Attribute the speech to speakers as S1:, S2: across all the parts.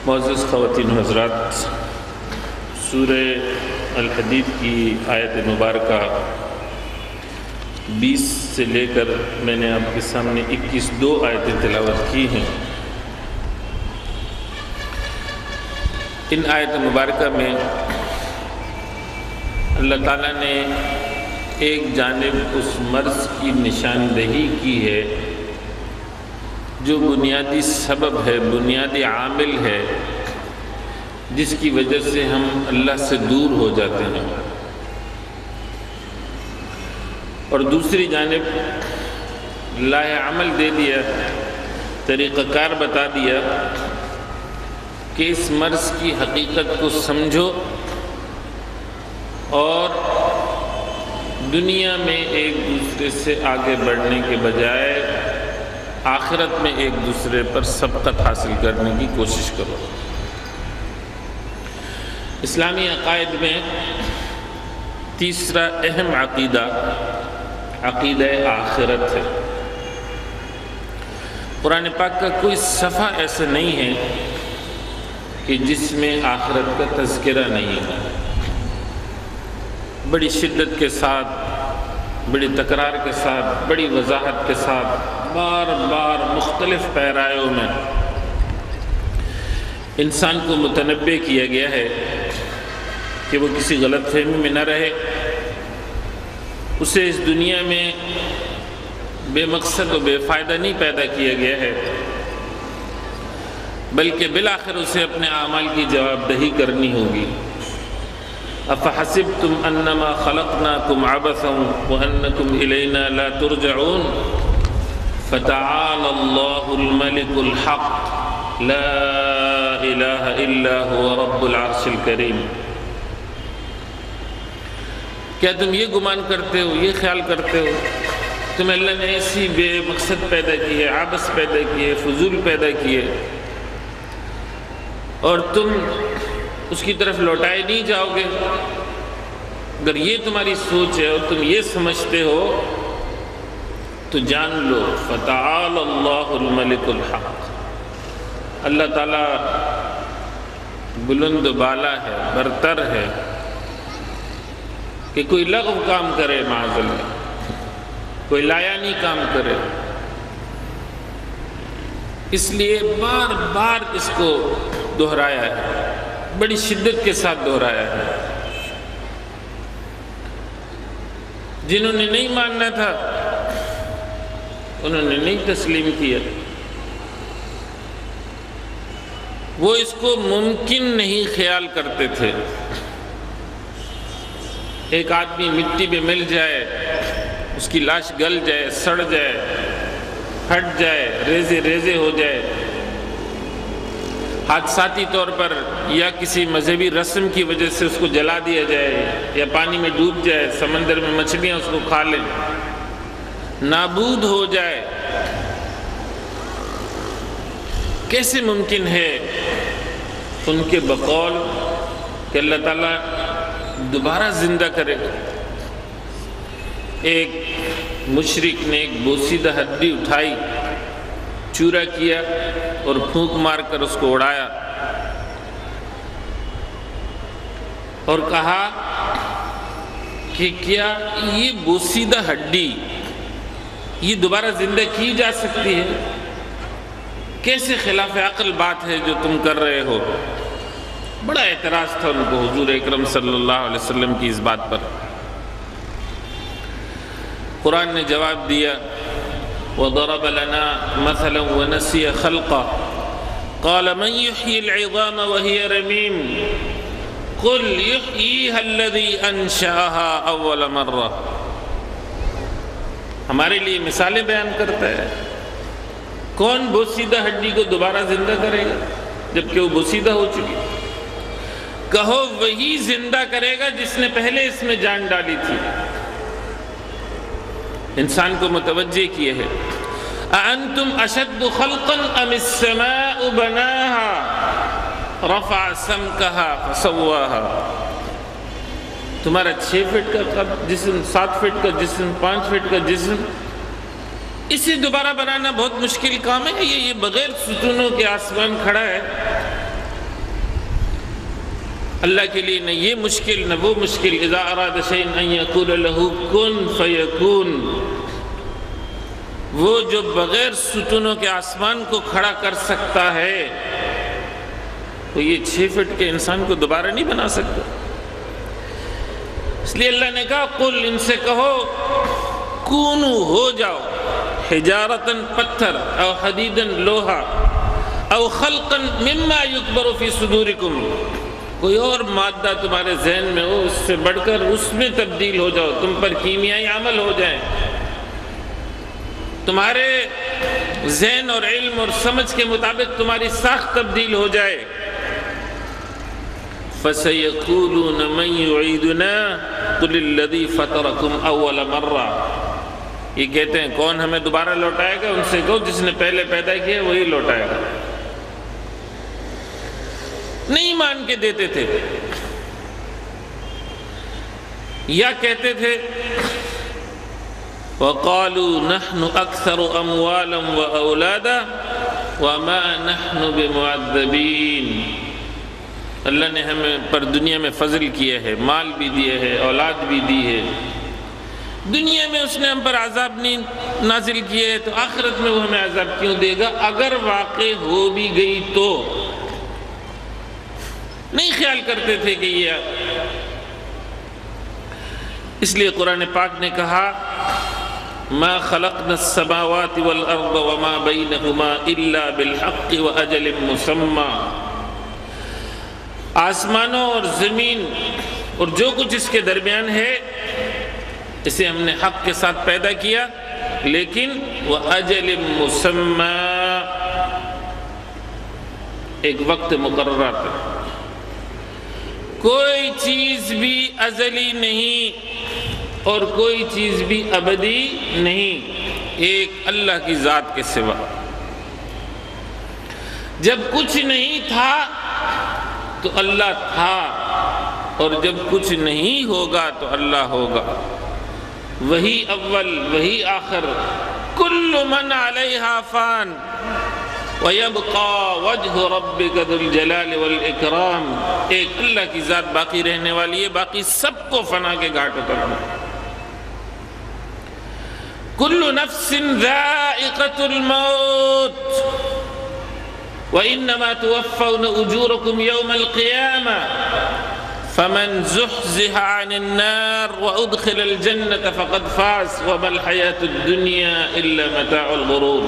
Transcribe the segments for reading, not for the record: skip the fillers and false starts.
S1: معزز خواتین و حضرات، سورہ الحدید کی آیت مبارکہ 20 سے لے کر میں نے آپ کے سامنے 21 آیتیں تلاوت کی ہیں۔ ان آیت مبارکہ میں اللہ تعالیٰ نے ایک جانب اس مرض کی نشاندہی کی ہے جو بنیادی سبب ہے، بنیادی عامل ہے جس کی وجہ سے ہم اللہ سے دور ہو جاتے ہیں، اور دوسری جانب لاہ عمل دے دیا، طریقہ کار بتا دیا کہ اس مرض کی حقیقت کو سمجھو اور دنیا میں ایک دوسرے سے آگے بڑھنے کے بجائے آخرت میں ایک دوسرے پر سبقت حاصل کرنے کی کوشش کرو۔ اسلامی عقائد میں تیسرا اہم عقیدہ عقیدہ آخرت ہے۔ قرآن پاک کا کوئی صفحہ ایسا نہیں ہے کہ جس میں آخرت کا تذکرہ نہیں ہے۔ بڑی شدت کے ساتھ، بڑی تکرار کے ساتھ، بڑی وضاحت کے ساتھ، بار بار مختلف پیرایوں میں انسان کو متنبہ کیا گیا ہے کہ وہ کسی غلط فہمی میں نہ رہے، اسے اس دنیا میں بے مقصد و بے فائدہ نہیں پیدا کیا گیا ہے، بلکہ بالآخر اسے اپنے اعمال کی جواب دہی کرنی ہوگی۔ افحسبتم انما خلقناکم عبثا وانکم الینا لا ترجعون فتعالى الله الملك الحق لا الہ الا هو رب العرش الکریم۔ کیا تم یہ گمان کرتے ہو، یہ خیال کرتے ہو تمہیں اللہ نے ایسی بے مقصد پیدا کی ہے، عبث پیدا کی ہے، فضول پیدا کی ہے، اور تم اس کی طرف لوٹائے نہیں جاؤ گے؟ اگر یہ تمہاری سوچ ہے اور تم یہ سمجھتے ہو تو جان لو فتعال اللہ الملک الحق، اللہ تعالیٰ بلند و بالا ہے، برتر ہے کہ کوئی لغو کام کرے، معاذ اللہ کوئی لایانی کام کرے۔ اس لیے بار بار اس کو دہرایا ہے، بڑی شدت کے ساتھ دہرایا ہے۔ جنہوں نے نہیں ماننا تھا انہوں نے نہیں تسلیم کیا، وہ اس کو ممکن نہیں خیال کرتے تھے۔ ایک آدمی مٹی میں مل جائے، اس کی لاش گل جائے، سڑ جائے، پھٹ جائے، ریزے ریزے ہو جائے، حادثاتی طور پر یا کسی مذہبی رسم کی وجہ سے اس کو جلا دیا جائے یا پانی میں ڈوب جائے، سمندر میں مچھلیاں اس کو کھا لیں، نابود ہو جائے، کیسے ممکن ہے ان کے بقول کہ اللہ تعالیٰ دوبارہ زندہ کرے گا؟ ایک مشرک نے ایک بوسیدہ ہڈی اٹھائی، چورا کیا اور پھونک مار کر اس کو اڑایا اور کہا کہ کیا یہ بوسیدہ ہڈی یہ دوبارہ زندہ کی جا سکتی ہے؟ کیسے خلاف عقل بات ہے جو تم کر رہے ہو؟ بڑا اعتراض تھا ان کو حضور اکرم صلی اللہ علیہ وسلم کی اس بات پر۔ قرآن نے جواب دیا، وَضَرَبَ لَنَا مَثَلًا وَنَسِيَ خَلْقَهُ قَالَ مَنْ يُحْيِي الْعِظَامَ وَهِيَ رَمِيمٌ قُلْ يُحْيِيهَا الَّذِي أَنشَأَهَا أَوَّلَ مَرَّةٍ۔ ہمارے لیے مثالیں بیان کرتا ہے، کون بوسیدہ ہڈی کو دوبارہ زندہ کرے گا جبکہ وہ بوسیدہ ہو چکی؟ کہو وہی زندہ کرے گا جس نے پہلے اس میں جان ڈالی تھی۔ انسان کو متوجہ کیے ہے، أَأَنْتُمْ أَشَدُّ خَلْقًا أَمِ السَّمَاءُ بَنَاهَا رَفَعَ سَمْكَهَا فَسَوَّاهَا۔ تمہارا 6 فٹ کا جسم، 7 فٹ کا جسم، 5 فٹ کا جسم، اسے دوبارہ بنانا بہت مشکل کام ہے۔ یہ بغیر ستونوں کے آسمان کھڑا ہے، اللہ کے لیے نہ یہ مشکل نہ وہ مشکل، اذا اراد شیئا ان یقول له کن فیکون، وہ جو بغیر ستونوں کے آسمان کو کھڑا کر سکتا ہے، وہ یہ 6 فٹ کے انسان کو دوبارہ نہیں بنا سکتا۔ اس لیے اللہ نے کہا قل، ان سے کہو کونو، ہو جاؤ، حجارتاً پتھر، او حدیداً لوہا، او خلقا مما یکبر فی صدورکم، کوئی اور مادہ تمہارے ذہن میں ہو، اس سے بڑھ کر اس میں تبدیل ہو جاؤ، تم پر کیمیائی عمل ہو جائیں، تمہارے ذہن اور علم اور سمجھ کے مطابق تمہاری ساخت تبدیل ہو جائے۔ فَسَيَقُولُونَ مَن يُعِيدُنَا قُلِ الَّذِي فَطَرَكُمْ أَوَّلَ مَرَّةٍ، یہ کہتے ہیں کون ہمیں دوبارہ لوٹائے گا؟ ان سے کہو جس نے پہلے پیدا کیا وہی لوٹائے گا۔ نہیں مان کے دیتے تھے، یا کہتے تھے وَقَالُوا نَحْنُ أَكْثَرُ أَمْوَالًا وَأَوْلَادًا وَمَا نَحْنُ بِمُعَذَّبِينَ، اللہ نے ہمیں پر دنیا میں فضل کیا ہے، مال بھی دیے ہے، اولاد بھی دی ہے، دنیا میں اس نے ہم پر عذاب نہیں نازل کیے ہے، تو آخرت میں وہ ہمیں عذاب کیوں دے گا؟ اگر واقع ہو بھی گئی تو نہیں خیال کرتے تھے کہ یہ، اس لیے قرآن پاک نے کہا ما خلقنا السماوات والارض وما بینہما الا بالحق واجل مسمى، آسمانوں اور زمین اور جو کچھ اس کے درمیان ہے اسے ہم نے حق کے ساتھ پیدا کیا، لیکن وَأَجَلٍ مُّسَمَّى، ایک وقت مقررہ پر۔ کوئی چیز بھی ازلی نہیں اور کوئی چیز بھی ابدی نہیں، ایک اللہ کی ذات کے سوا۔ جب کچھ نہیں تھا تو اللہ تھا، اور جب کچھ نہیں ہوگا تو اللہ ہوگا، وہی اول وہی آخر، کل من علیہا فان وَيَبْقَى وَجْهُ رَبِّكَ ذُو الْجَلَالِ وَالْإِكْرَامِ، ایک اللہ کی ذات باقی رہنے والی ہے، باقی سب کو فنا کے گھاٹ اترنا۔ كُلُّ نَفْسٍ ذَائِقَةُ الْمَوْتِ وَإِنَّمَا تُوَفَّوْنَ أُجُورَكُمْ يَوْمَ الْقِيَامَةِ فَمَنْ زُحْزِحَ عَنِ النَّارِ وَأُدْخِلَ الْجَنَّةَ فَقَدْ فَازَ وَمَا الْحَيَاةُ الدُّنْيَا إِلَّا مَتَاعُ الْغُرُورِ۔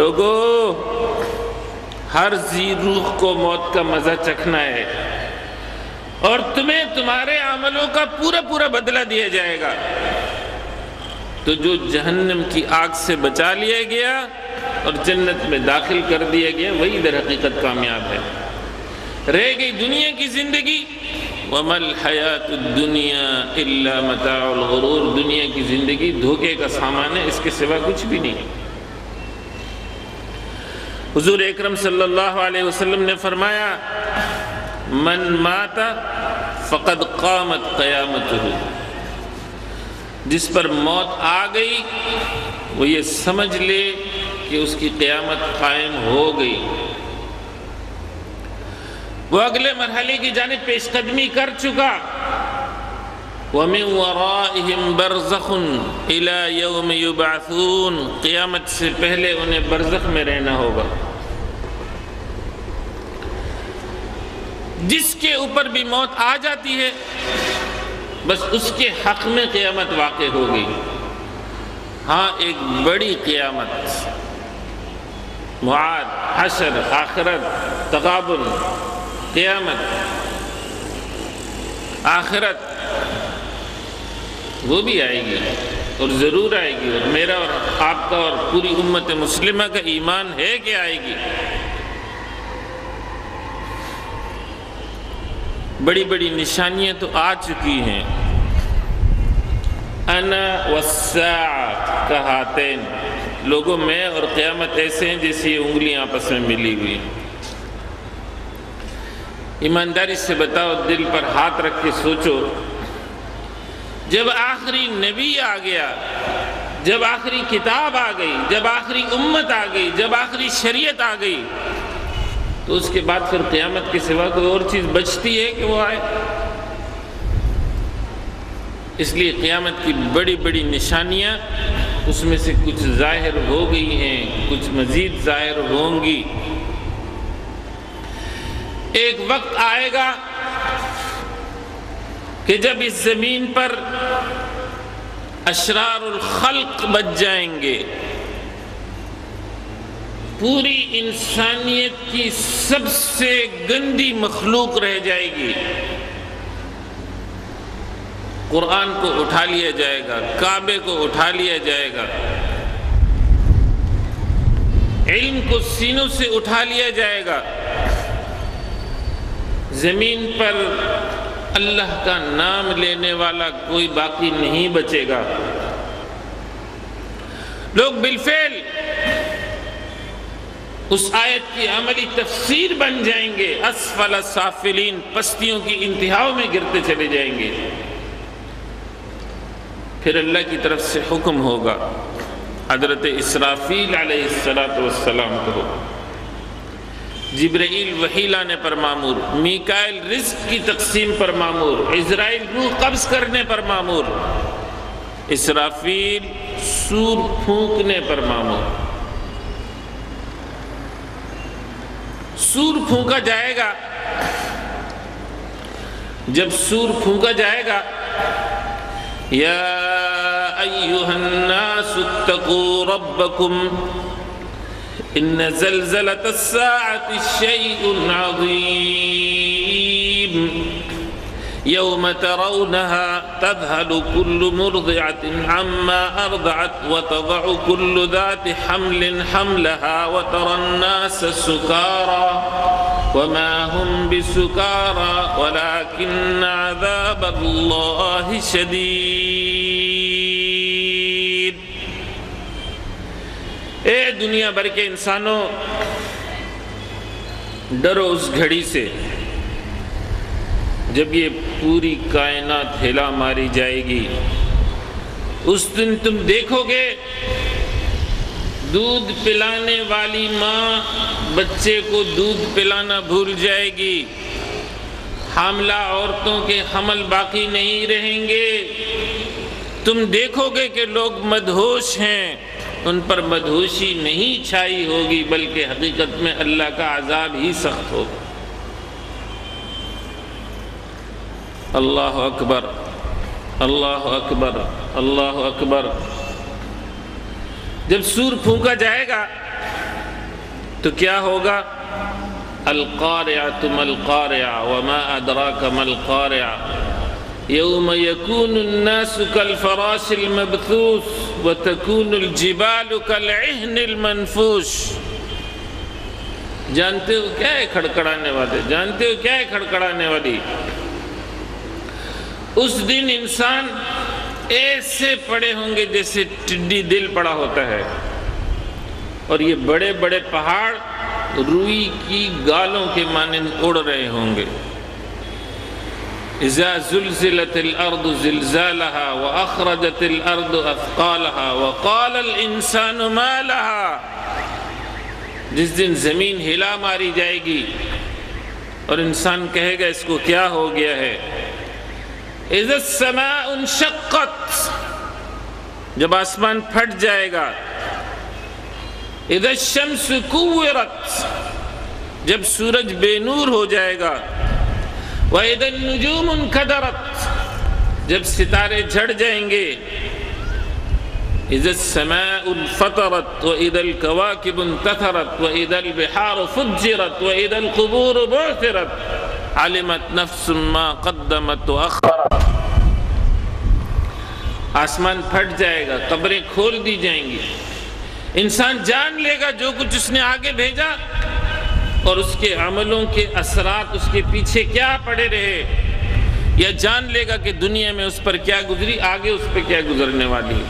S1: لوگو، ہر ذی روح کو موت کا مزہ چکھنا ہے، اور تمہیں تمہارے عملوں کا پورا پورا بدلہ دیا جائے گا۔ تو جو جہنم کی آگ سے بچا لیا گیا اور جنت میں داخل کر دیا گیا، وہی در حقیقت کامیاب ہے۔ رہ گئی دنیا کی زندگی، وَمَا الْحَيَاةُ الدُّنْيَا إِلَّا مَتَاعُ الْغُرُورِ، دنیا کی زندگی دھوکے کا سامان ہے، اس کے سوا کچھ بھی نہیں۔ حضور اکرم صلی اللہ علیہ وسلم نے فرمایا من مات فقد قامت قیامتہ، جس پر موت آ گئی وہ یہ سمجھ لے کہ اس کی قیامت قائم ہو گئی، وہ اگلے مرحلے کی جانب پیش قدمی کر چکا۔ وَمِن وَرَائِهِمْ بَرْزَخٌ إِلَى يَوْمِ يُبْعَثُونَ، قیامت سے پہلے انہیں برزخ میں رہنا ہوگا۔ جس کے اوپر بھی موت آ جاتی ہے بس اس کے حق میں قیامت واقع ہو گئی۔ ہاں، ایک بڑی قیامت، معاد، حشر، آخرت، تغابن، قیامت، آخرت، وہ بھی آئے گی اور ضرور آئے گی، اور میرا اور آپ کا اور پوری امت مسلمہ کا ایمان ہے کہ آئے گی۔ بڑی بڑی نشانیاں تو آ چکی ہیں۔ انا والساعۃ کہاتین، لوگوں میں اور قیامت ایسے ہیں جیسے یہ انگلیاں آپس میں ملی ہوئی۔ ایمانداری سے بتاؤ، دل پر ہاتھ رکھ کے سوچو، جب آخری نبی آ گیا، جب آخری کتاب آ گئی، جب آخری امت آ گئی، جب آخری شریعت آ گئی، تو اس کے بعد پھر قیامت کے سوا کوئی اور چیز بچتی ہے کہ وہ آئے؟ اس لیے قیامت کی بڑی بڑی نشانیاں اس میں سے کچھ ظاہر ہو گئی ہیں، کچھ مزید ظاہر ہوں گی۔ ایک وقت آئے گا کہ جب اس زمین پر اشرار الخلق بچ جائیں گے، پوری انسانیت کی سب سے گندی مخلوق رہ جائے گی۔ قرآن کو اٹھا لیا جائے گا، کعبے کو اٹھا لیا جائے گا، علم کو سینوں سے اٹھا لیا جائے گا، زمین پر اللہ کا نام لینے والا کوئی باقی نہیں بچے گا۔ لوگ بالفعل اس آیت کی عملی تفسیر بن جائیں گے، اسفل سافلین، پستیوں کی انتہاؤں میں گرتے چلے جائیں گے۔ پھر اللہ کی طرف سے حکم ہوگا، حضرت اسرافیل علیہ السلام کو، جبرائیل وحی لانے پر مامور، میکائیل رزق کی تقسیم پر مامور، عزرائیل روح قبض کرنے پر مامور، اسرافیل سور پھونکنے پر مامور۔ سور پھونکا جائے گا، جب سور پھونکا جائے گا، یا ایھا الناس اتقوا ربکم ان زلزلۃ الساعۃ شیء عظیم یوم ترونها تذهل كل مرضعة عما أرضعت وتضع كل ذات حمل حملها وترى الناس سكارى وما هم بسكارى ولكن عذاب الله شديد۔ اے دنیا بھر کے انسانوں، ڈرو اس گھڑی سے جب یہ پوری کائنات ہلا ماری جائے گی۔ اس دن تم دیکھو گے دودھ پلانے والی ماں بچے کو دودھ پلانا بھول جائے گی، حاملہ عورتوں کے حمل باقی نہیں رہیں گے۔ تم دیکھو گے کہ لوگ مدہوش ہیں، ان پر مدہوشی نہیں چھائی ہوگی بلکہ حقیقت میں اللہ کا عذاب ہی سخت ہوگا۔ اللہ اکبر، اللہ اکبر، اللہ اکبر۔ جب سور پھونکا جائے گا تو کیا ہوگا؟ القارعۃ ما القارعۃ وما ادراک ما القارعۃ یوم یکون الناس کالفراش المبثوث وتکون الجبال کالعہن المنفوش۔ جانتے ہو کیا ہے کھڑکھڑانے والے؟ جانتے ہو کیا ہے کھڑکھڑانے والی؟ اس دن انسان ایسے پڑے ہوں گے جیسے ٹڈی دل پڑا ہوتا ہے، اور یہ بڑے بڑے پہاڑ روئی کی گالوں کے مانند اڑ رہے ہوں گے۔ اذا زلزلت الارض زلزالها واخرجت الارض اثقالها وقال الانسان ما لها۔ جس دن زمین ہلا ماری جائے گی اور انسان کہے گا اس کو کیا ہو گیا ہے۔ اذا السماء انشقت، جب آسمان پھٹ جائے گا۔ اذا الشمس کورت، جب سورج بے نور ہو جائے گا۔ واذا النجوم انکدرت، جب ستارے جھڑ جائیں گے۔ اذا السماء انفطرت واذا الكواكب انتثرت واذا البحار فجرت واذا القبور بعثرت علمت نفس ما قدمت واخرت۔ آسمان پھٹ جائے گا، قبریں کھول دی جائیں گی، انسان جان لے گا جو کچھ اس نے آگے بھیجا اور اس کے عملوں کے اثرات اس کے پیچھے کیا پڑے رہے، یا جان لے گا کہ دنیا میں اس پر کیا گزری، آگے اس پہ کیا گزرنے والی ہے۔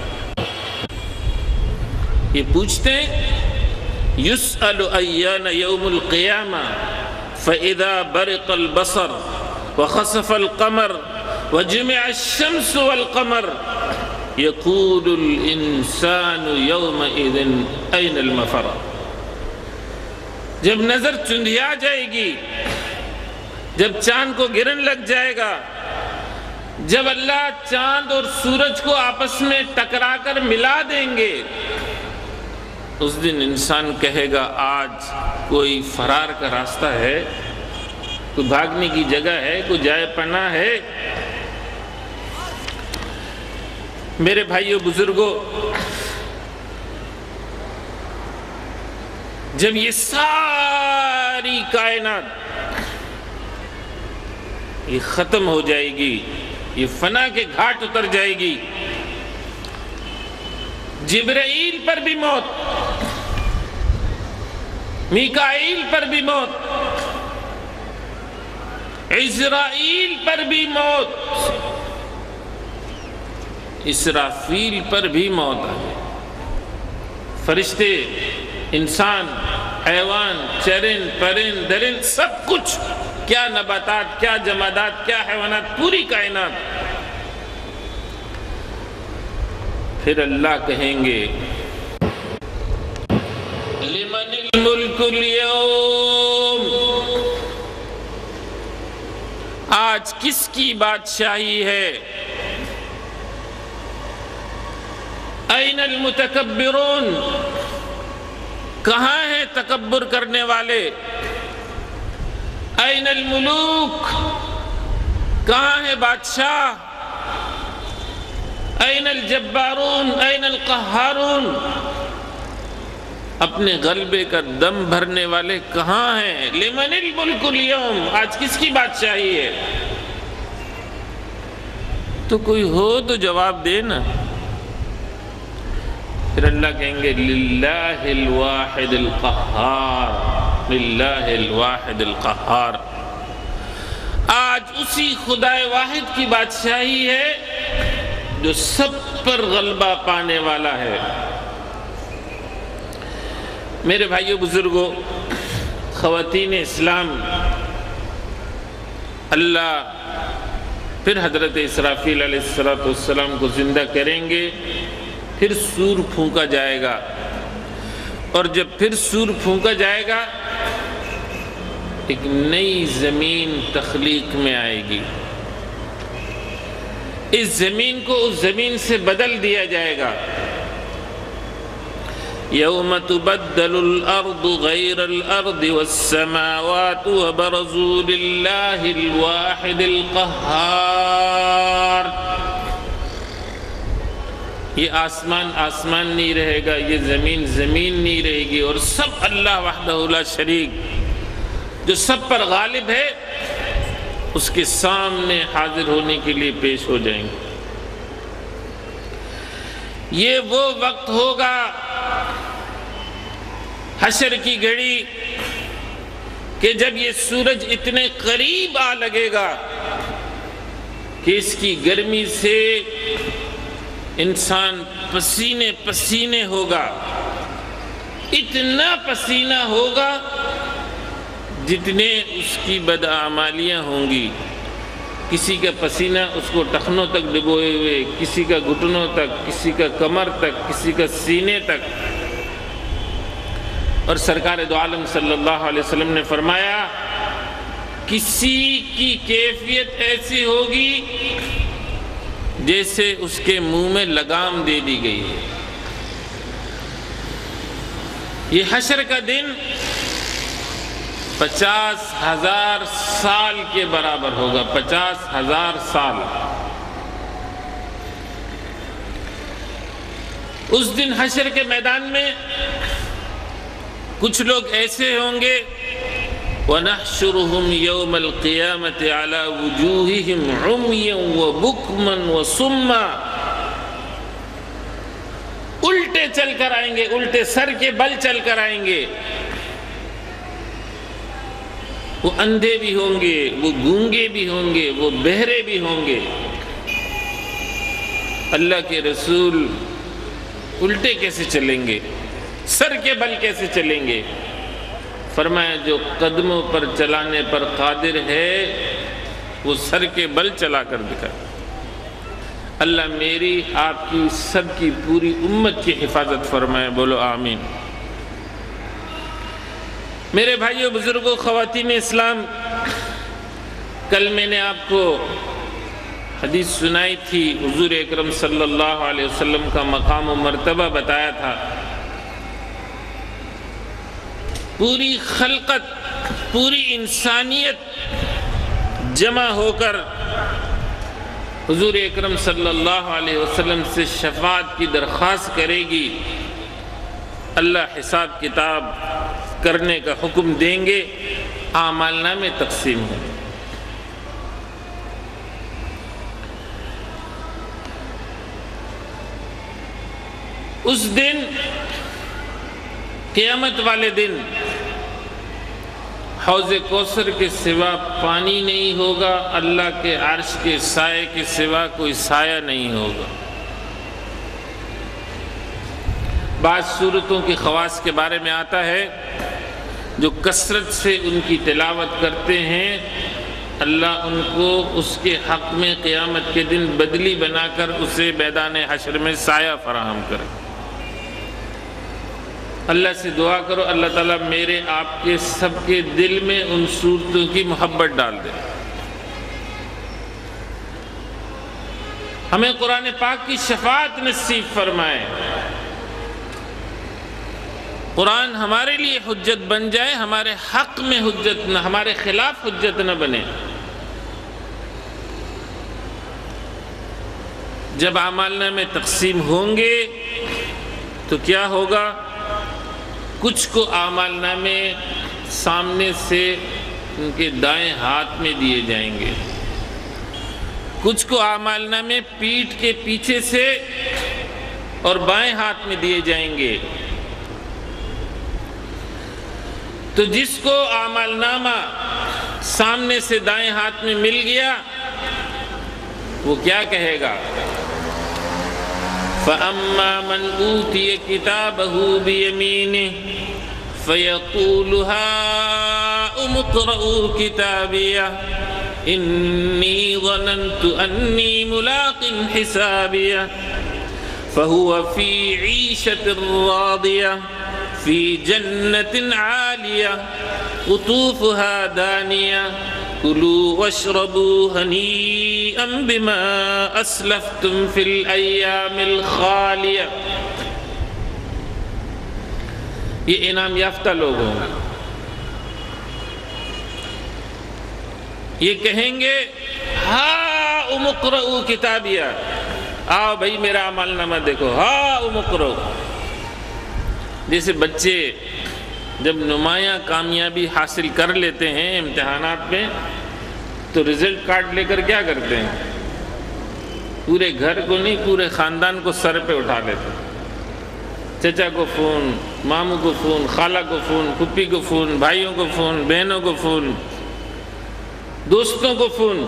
S1: یہ پوچھتے ہیں یسأل ایان یوم القیامہ فإذا برق البصر وخسف القمر وجمع الشمس والقمر يقول الإنسان يومئذ أين المفر۔ جب نظر چندھیا جائے گی، جب چاند کو گرن لگ جائے گا، جب اللہ چاند اور سورج کو آپس میں ٹکرا کر ملا دیں گے، اس دن انسان کہے گا آج کوئی فرار کا راستہ ہے، کوئی بھاگنے کی جگہ ہے، کوئی جائے پناہ ہے؟ میرے بھائیو بزرگوں، جب یہ ساری کائنات یہ ختم ہو جائے گی، یہ فنا کے گھاٹ اتر جائے گی، جبرائیل پر بھی موت، میکائیل پر بھی موت، عزرائیل پر بھی موت، اسرافیل پر بھی موت آئے، فرشتے، انسان، حیوان، چرند، پرند، درند، سب کچھ، کیا نباتات، کیا جمادات، کیا حیوانات، پوری کائنات۔ پھر اللہ کہیں گے لمن الملک اليوم، آج کس کی بادشاہی ہے؟ این المتکبرون، کہاں ہیں تکبر کرنے والے؟ این الملوک، کہاں ہے بادشاہ؟ این الجبارون، این القہارون، اپنے غلبے کا دم بھرنے والے کہاں ہیں؟ لمن الملک اليوم، آج کس کی بادشاہی ہے؟ تو کوئی ہو تو جواب دے نا۔ پھر اللہ کہیں گے للہ الواحد القہار، للہ الواحد القہار، آج اسی خدا واحد کی بادشاہی ہے جو سب پر غلبہ پانے والا ہے۔ میرے بھائیو بزرگوں، خواتین اسلام، اللہ پھر حضرت اسرافیل علیہ السلام کو زندہ کریں گے، پھر سور پھونکا جائے گا، اور جب پھر سور پھونکا جائے گا ایک نئی زمین تخلیق میں آئے گی، اس زمین کو اس زمین سے بدل دیا جائے گا۔ یوم تبدل الارض غیر الارض والسماوات وبرزوا للہ الواحد القہار، یہ آسمان آسمان نہیں رہے گا، یہ زمین زمین نہیں رہے گی، اور سب اللہ وحدہ لا شریک جو سب پر غالب ہے اس کے سامنے حاضر ہونے کے لیے پیش ہو جائیں گے۔ یہ وہ وقت ہوگا حشر کی گھڑی کہ جب یہ سورج اتنے قریب آ لگے گا کہ اس کی گرمی سے انسان پسینے پسینے ہوگا، اتنا پسینہ ہوگا جتنے اس کی بدعمالیاں ہوں گی۔ کسی کا پسینہ اس کو ٹخنوں تک ڈبوئے ہوئے، کسی کا گھٹنوں تک، کسی کا کمر تک، کسی کا سینے تک۔ اور سرکار دو عالم صلی اللہ علیہ وسلم نے فرمایا کسی کی کیفیت ایسی ہوگی جیسے اس کے منہ میں لگام دے دی گئی ہے۔ یہ حشر کا دن 50,000 سال کے برابر ہوگا، 50,000 سال۔ اس دن حشر کے میدان میں کچھ لوگ ایسے ہوں گے وَنَحْشُرُهُمْ يَوْمَ الْقِيَامَةِ عَلَى وُجُوهِهِمْ عُمْيًا وَبُكْمًا وَصُمًّا، الٹے چل کر آئیں گے، الٹے سر کے بل چل کر آئیں گے۔ وہ اندھے بھی ہوں گے، وہ گونگے بھی ہوں گے، وہ بہرے بھی ہوں گے۔ اللہ کے رسول الٹے کیسے چلیں گے؟ سر کے بل کیسے چلیں گے؟ فرمایا جو قدموں پر چلانے پر قادر ہے وہ سر کے بل چلا کر دکھائے۔ اللہ میری، آپ کی، سب کی، پوری امت کی حفاظت فرمائے، بولو آمین۔ میرے بھائیوں، بزرگوں، خواتین اسلام، کل میں نے آپ کو حدیث سنائی تھی، حضور اکرم صلی اللہ علیہ وسلم کا مقام و مرتبہ بتایا تھا۔ پوری خلقت، پوری انسانیت جمع ہو کر حضور اکرم صلی اللہ علیہ وسلم سے شفاعت کی درخواست کرے گی، اللہ حساب کتاب کرنے کا حکم دیں گے، اعمال نامے تقسیم ہوں۔ اس دن، قیامت والے دن، حوض کوثر کے سوا پانی نہیں ہوگا، اللہ کے عرش کے سائے کے سوا کوئی سایہ نہیں ہوگا۔ بعض صورتوں کی خواص کے بارے میں آتا ہے، جو کثرت سے ان کی تلاوت کرتے ہیں، اللہ ان کو اس کے حق میں قیامت کے دن بدلی بنا کر اسے میدان حشر میں سایہ فراہم کرے۔ اللہ سے دعا کرو، اللہ تعالیٰ میرے آپ کے سب کے دل میں ان صورتوں کی محبت ڈال دے۔ ہمیں قرآن پاک کی شفاعت نصیب فرمائے، قرآن ہمارے لیے حجت بن جائے، ہمارے حق میں حجت نہ، ہمارے خلاف حجت نہ بنے۔ جب اعمال نامے تقسیم ہوں گے تو کیا ہوگا؟ کچھ کو اعمال نامے سامنے سے ان کے دائیں ہاتھ میں دیے جائیں گے، کچھ کو اعمال نامے پیٹھ کے پیچھے سے اور بائیں ہاتھ میں دیے جائیں گے۔ تو جس کو اعمال نامہ سامنے سے دائیں ہاتھ میں مل گیا، وہ کیا کہے گا؟ فَأَمَّا مَنْ أُوتِيَ كِتَابَهُ بِيَمِينِهِ فَيَقُولُ هَاؤُمُ اقْرَءُوا كِتَابِيَهْ إِنِّي ظَنَنْتُ أَنِّي مُلَاقٍ حِسَابِيَهْ فَهُوَ فِي عِيشَةٍ رَاضِيَةٍ فِي جَنَّةٍ عَالِيَةٍ قُطُوفُهَا دَانِيَةٌ كُلُوا وَاشْرَبُوا هَنِيئًا بِمَا أَسْلَفْتُمْ فِي الْأَيَّامِ الْخَالِيَةِ۔ یہ انعام یافتہ لوگ ہوں گے، یہ کہیں گے ہاؤم اقرؤوا کتابیہ، آؤ بھائی میرا عمل نامہ دیکھو، ہاؤم اقرؤوا۔ جیسے بچے جب نمایاں کامیابی حاصل کر لیتے ہیں امتحانات میں تو رزلٹ کارڈ لے کر کیا کرتے ہیں؟ پورے گھر کو نہیں، پورے خاندان کو سر پہ اٹھا لیتے ہیں۔ چچا کو فون، ماموں کو فون، خالہ کو فون، پھپھی کو فون، بھائیوں کو فون، بہنوں کو فون، دوستوں کو فون۔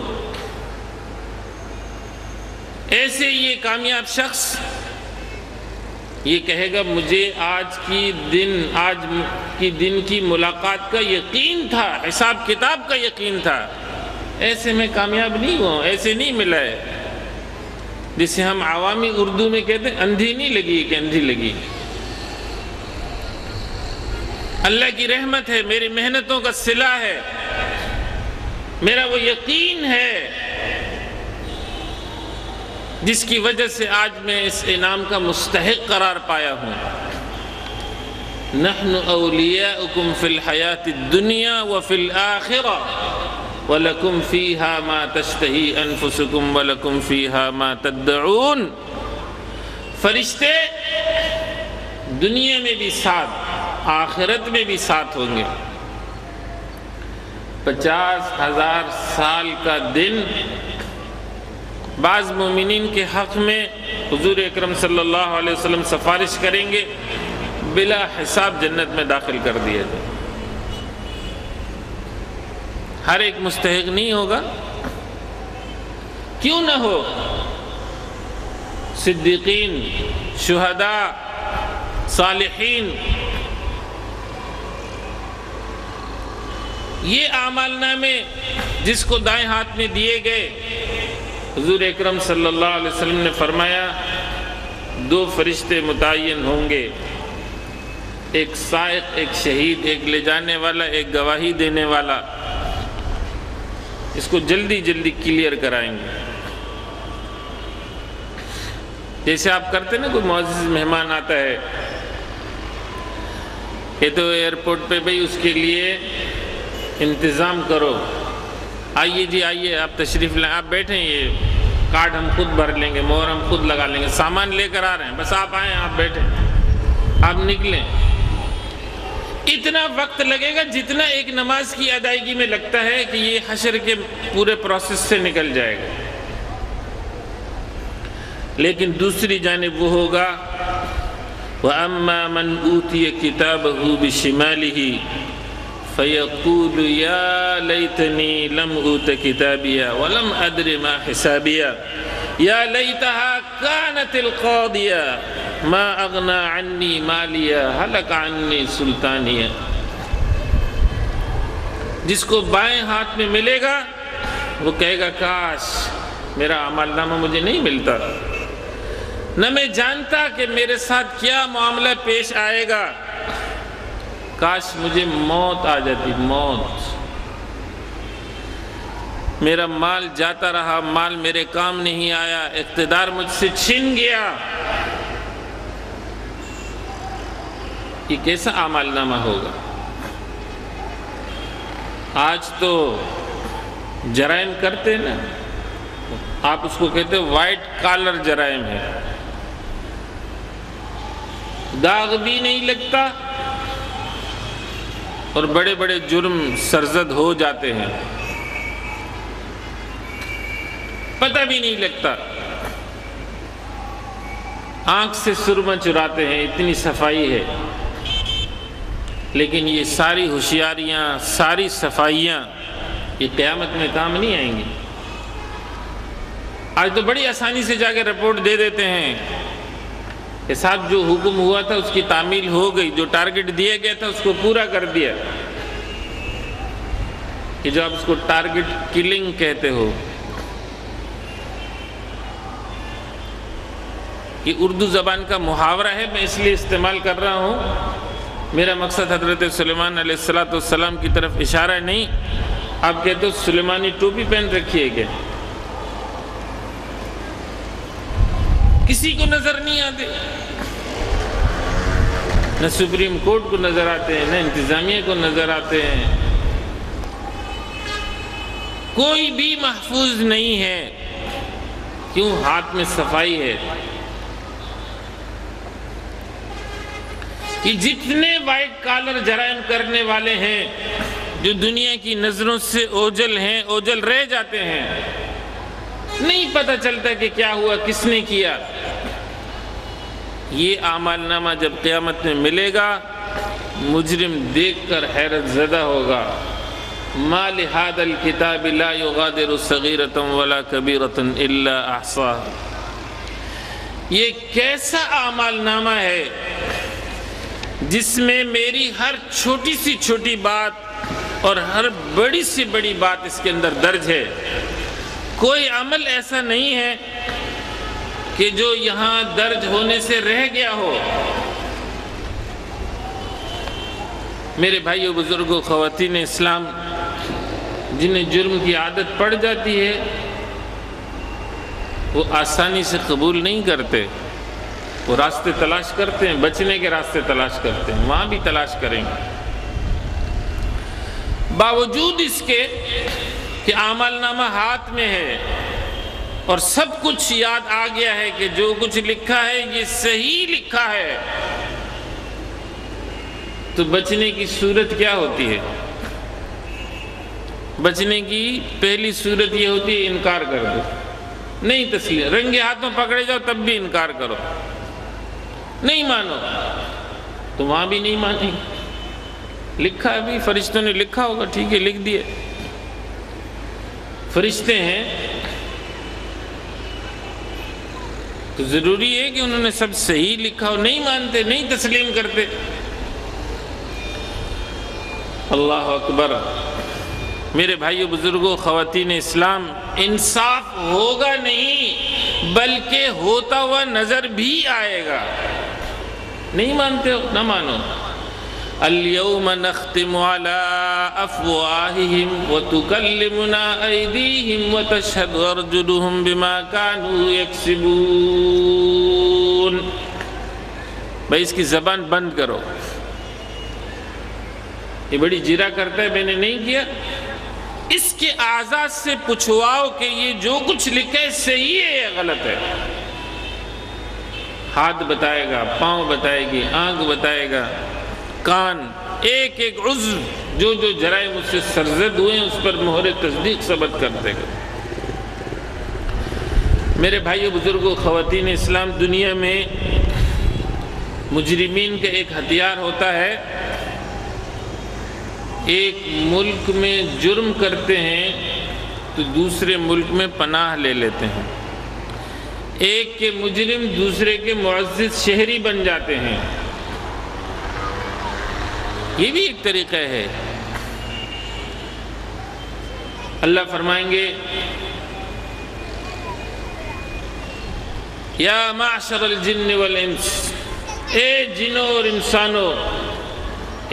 S1: ایسے یہ کامیاب شخص یہ کہے گا مجھے آج کی دن کی ملاقات کا یقین تھا، حساب کتاب کا یقین تھا، ایسے میں کامیاب نہیں ہوا، ایسے نہیں ملا ہے۔ جسے ہم عوامی اردو میں کہتے ہیں اندھی نہیں لگی کہ اندھی لگی۔ اللہ کی رحمت ہے، میری محنتوں کا صلہ ہے، میرا وہ یقین ہے جس کی وجہ سے آج میں اس انعام کا مستحق قرار پایا ہوں۔ نحن اولیاؤکم فی الحیات الدنیا وفی الآخرہ وَلَكُمْ فِيهَا مَا تَشْتَهِي أَنفُسُكُمْ وَلَكُمْ فِيهَا مَا تَدَّعُونَ۔ فرشتے دنیا میں بھی ساتھ، آخرت میں بھی ساتھ ہوں گے۔ 50,000 سال کا دن بعض مومنین کے حق میں حضور اکرم صلی اللہ علیہ وسلم سفارش کریں گے، بلا حساب جنت میں داخل کر دیا جائے۔ ہر ایک مستحق نہیں ہوگا، کیوں نہ ہو؟ صدیقین، شہداء، صالحین، یہ اعمال نامے جس کو دائیں ہاتھ میں دیے گئے، حضور اکرم صلی اللہ علیہ وسلم نے فرمایا 2 فرشتے متعین ہوں گے، ایک سائق، ایک شہید، ایک لے جانے والا، ایک گواہی دینے والا، اس کو جلدی جلدی کلیئر کرائیں گے۔ جیسے آپ کرتے نا، کوئی معزز مہمان آتا ہے کہ تو ایئرپورٹ پہ بھئی اس کے لیے انتظام کرو، آئیے جی آئیے، آپ تشریف لائیں، آپ بیٹھیں، یہ کارڈ ہم خود بھر لیں گے، مہر ہم خود لگا لیں گے، سامان لے کر آ رہے ہیں، بس آپ آئیں، آپ بیٹھیں، آپ نکلیں۔ اتنا وقت لگے گا جتنا ایک نماز کی ادائیگی میں لگتا ہے کہ یہ حشر کے پورے پروسیس سے نکل جائے گا۔ لیکن دوسری جانب وہ ہوگا وَأَمَّا مَنْ أُوتِيَ كِتَابَهُ بِشِمَالِهِ فَيَقُولُ يَا لَيْتَنِي لَمْ أُوتَ كِتَابِيَا وَلَمْ أَدْرِ مَا حِسَابِيَا يَا لَيْتَهَا كَانَتِ الْقَاضِيَةَ مَا أَغْنَى عَنِّي مَالِيَا هَلَكَ عَنِّي سُلْطَانِيَا۔ جس کو بائیں ہاتھ میں ملے گا وہ کہے گا کاش میرا اعمال نامہ مجھے نہیں ملتا، نہ میں جانتا کہ میرے ساتھ کیا معاملہ پیش آئے گا، کاش مجھے موت آ جاتی، موت، میرا مال جاتا رہا، مال میرے کام نہیں آیا، اقتدار مجھ سے چھن گیا۔ یہ کیسا اعمال نامہ ہوگا؟ آج تو جرائم کرتے نا، آپ اس کو کہتے ہیں وائٹ کالر جرائم ہے، داغ بھی نہیں لگتا اور بڑے بڑے جرم سرزد ہو جاتے ہیں، پتہ بھی نہیں لگتا، آنکھ سے سرمہ چراتے ہیں، اتنی صفائی ہے۔ لیکن یہ ساری ہوشیاریاں، ساری صفائیاں یہ قیامت میں کام نہیں آئیں گی۔ آج تو بڑی آسانی سے جا کے رپورٹ دے دیتے ہیں کہ صاحب جو حکم ہوا تھا اس کی تعمیل ہو گئی، جو ٹارگٹ دیا گیا تھا اس کو پورا کر دیا۔ کہ جو آپ اس کو ٹارگٹ کلنگ کہتے ہو، یہ اردو زبان کا محاورہ ہے، میں اس لیے استعمال کر رہا ہوں، میرا مقصد حضرت سلیمان علیہ السلام کی طرف اشارہ نہیں۔ آپ کہتے ہو سلیمانی ٹوپی پہن رکھی ہے کیا؟ کسی کو نظر نہیں آتے، نہ سپریم کورٹ کو نظر آتے ہیں، نہ انتظامیہ کو نظر آتے ہیں، کوئی بھی محفوظ نہیں ہے۔ کیوں؟ ہاتھ میں صفائی ہے۔ کہ جتنے وائٹ کالر جرائم کرنے والے ہیں جو دنیا کی نظروں سے اوجھل ہیں، اوجھل رہ جاتے ہیں، نہیں پتہ چلتا کہ کیا ہوا، کس نے کیا۔ یہ اعمال نامہ جب قیامت میں ملے گا، مجرم دیکھ کر حیرت زدہ ہوگا، ما لہذا الکتاب لا یغادر صغیرۃ ولا کبیرۃ الا احصاها۔ یہ کیسا اعمال نامہ ہے جس میں میری ہر چھوٹی سی چھوٹی بات اور ہر بڑی سی بڑی بات اس کے اندر درج ہے۔ کوئی عمل ایسا نہیں ہے کہ جو یہاں درج ہونے سے رہ گیا ہو۔ میرے بھائیو، بزرگوں، خواتین اسلام، جنہیں جرم کی عادت پڑ جاتی ہے وہ آسانی سے قبول نہیں کرتے، وہ راستے تلاش کرتے ہیں، بچنے کے راستے تلاش کرتے ہیں، وہاں بھی تلاش کریں گے۔ باوجود اس کے کہ اعمال نامہ ہاتھ میں ہے اور سب کچھ یاد آ گیا ہے کہ جو کچھ لکھا ہے یہ صحیح لکھا ہے، تو بچنے کی صورت کیا ہوتی ہے؟ بچنے کی پہلی صورت یہ ہوتی ہے انکار کر دو، نہیں تسلیم، رنگے ہاتھوں پکڑے جاؤ تب بھی انکار کرو، نہیں مانو تو وہاں بھی نہیں مانیں گے۔ لکھا ہے بھی، فرشتوں نے لکھا ہوگا، ٹھیک ہے لکھ دیے، فرشتے ہیں تو ضروری ہے کہ انہوں نے سب صحیح لکھا ہو، نہیں مانتے، نہیں تسلیم کرتے۔ اللہ اکبر۔ میرے بھائیو، بزرگوں، خواتین اسلام، انصاف ہوگا نہیں بلکہ ہوتا ہوا نظر بھی آئے گا۔ نہیں مانتے ہو، نہ مانو، اليوم نختم على افواههم وتكلمنا ايديهم وتشهد ارجلهم بما كانوا يكسبون. بھائی اس کی زبان بند کرو. یہ بڑی جرا کرتا ہے میں نے نہیں کیا. اس کے اعضاء سے پوچھواؤ کہ یہ جو کچھ لکھا ہے صحیح ہے یا غلط ہے. ہاتھ بتائے گا، پاؤں بتائے گی، آنکھ بتائے گا، کان، ایک ایک عضو جو جو جرائم اس سے سرزد ہوئے ہیں اس پر مہر تصدیق ثبت کر دے گا. میرے بھائیو بزرگوں، خواتین اسلام، دنیا میں مجرمین کا ایک ہتھیار ہوتا ہے. ایک ملک میں جرم کرتے ہیں تو دوسرے ملک میں پناہ لے لیتے ہیں. ایک کے مجرم دوسرے کے معزز شہری بن جاتے ہیں. یہ بھی ایک طریقہ ہے. اللہ فرمائیں گے یا معشر الجن والانس، اے جنوں اور انسانوں،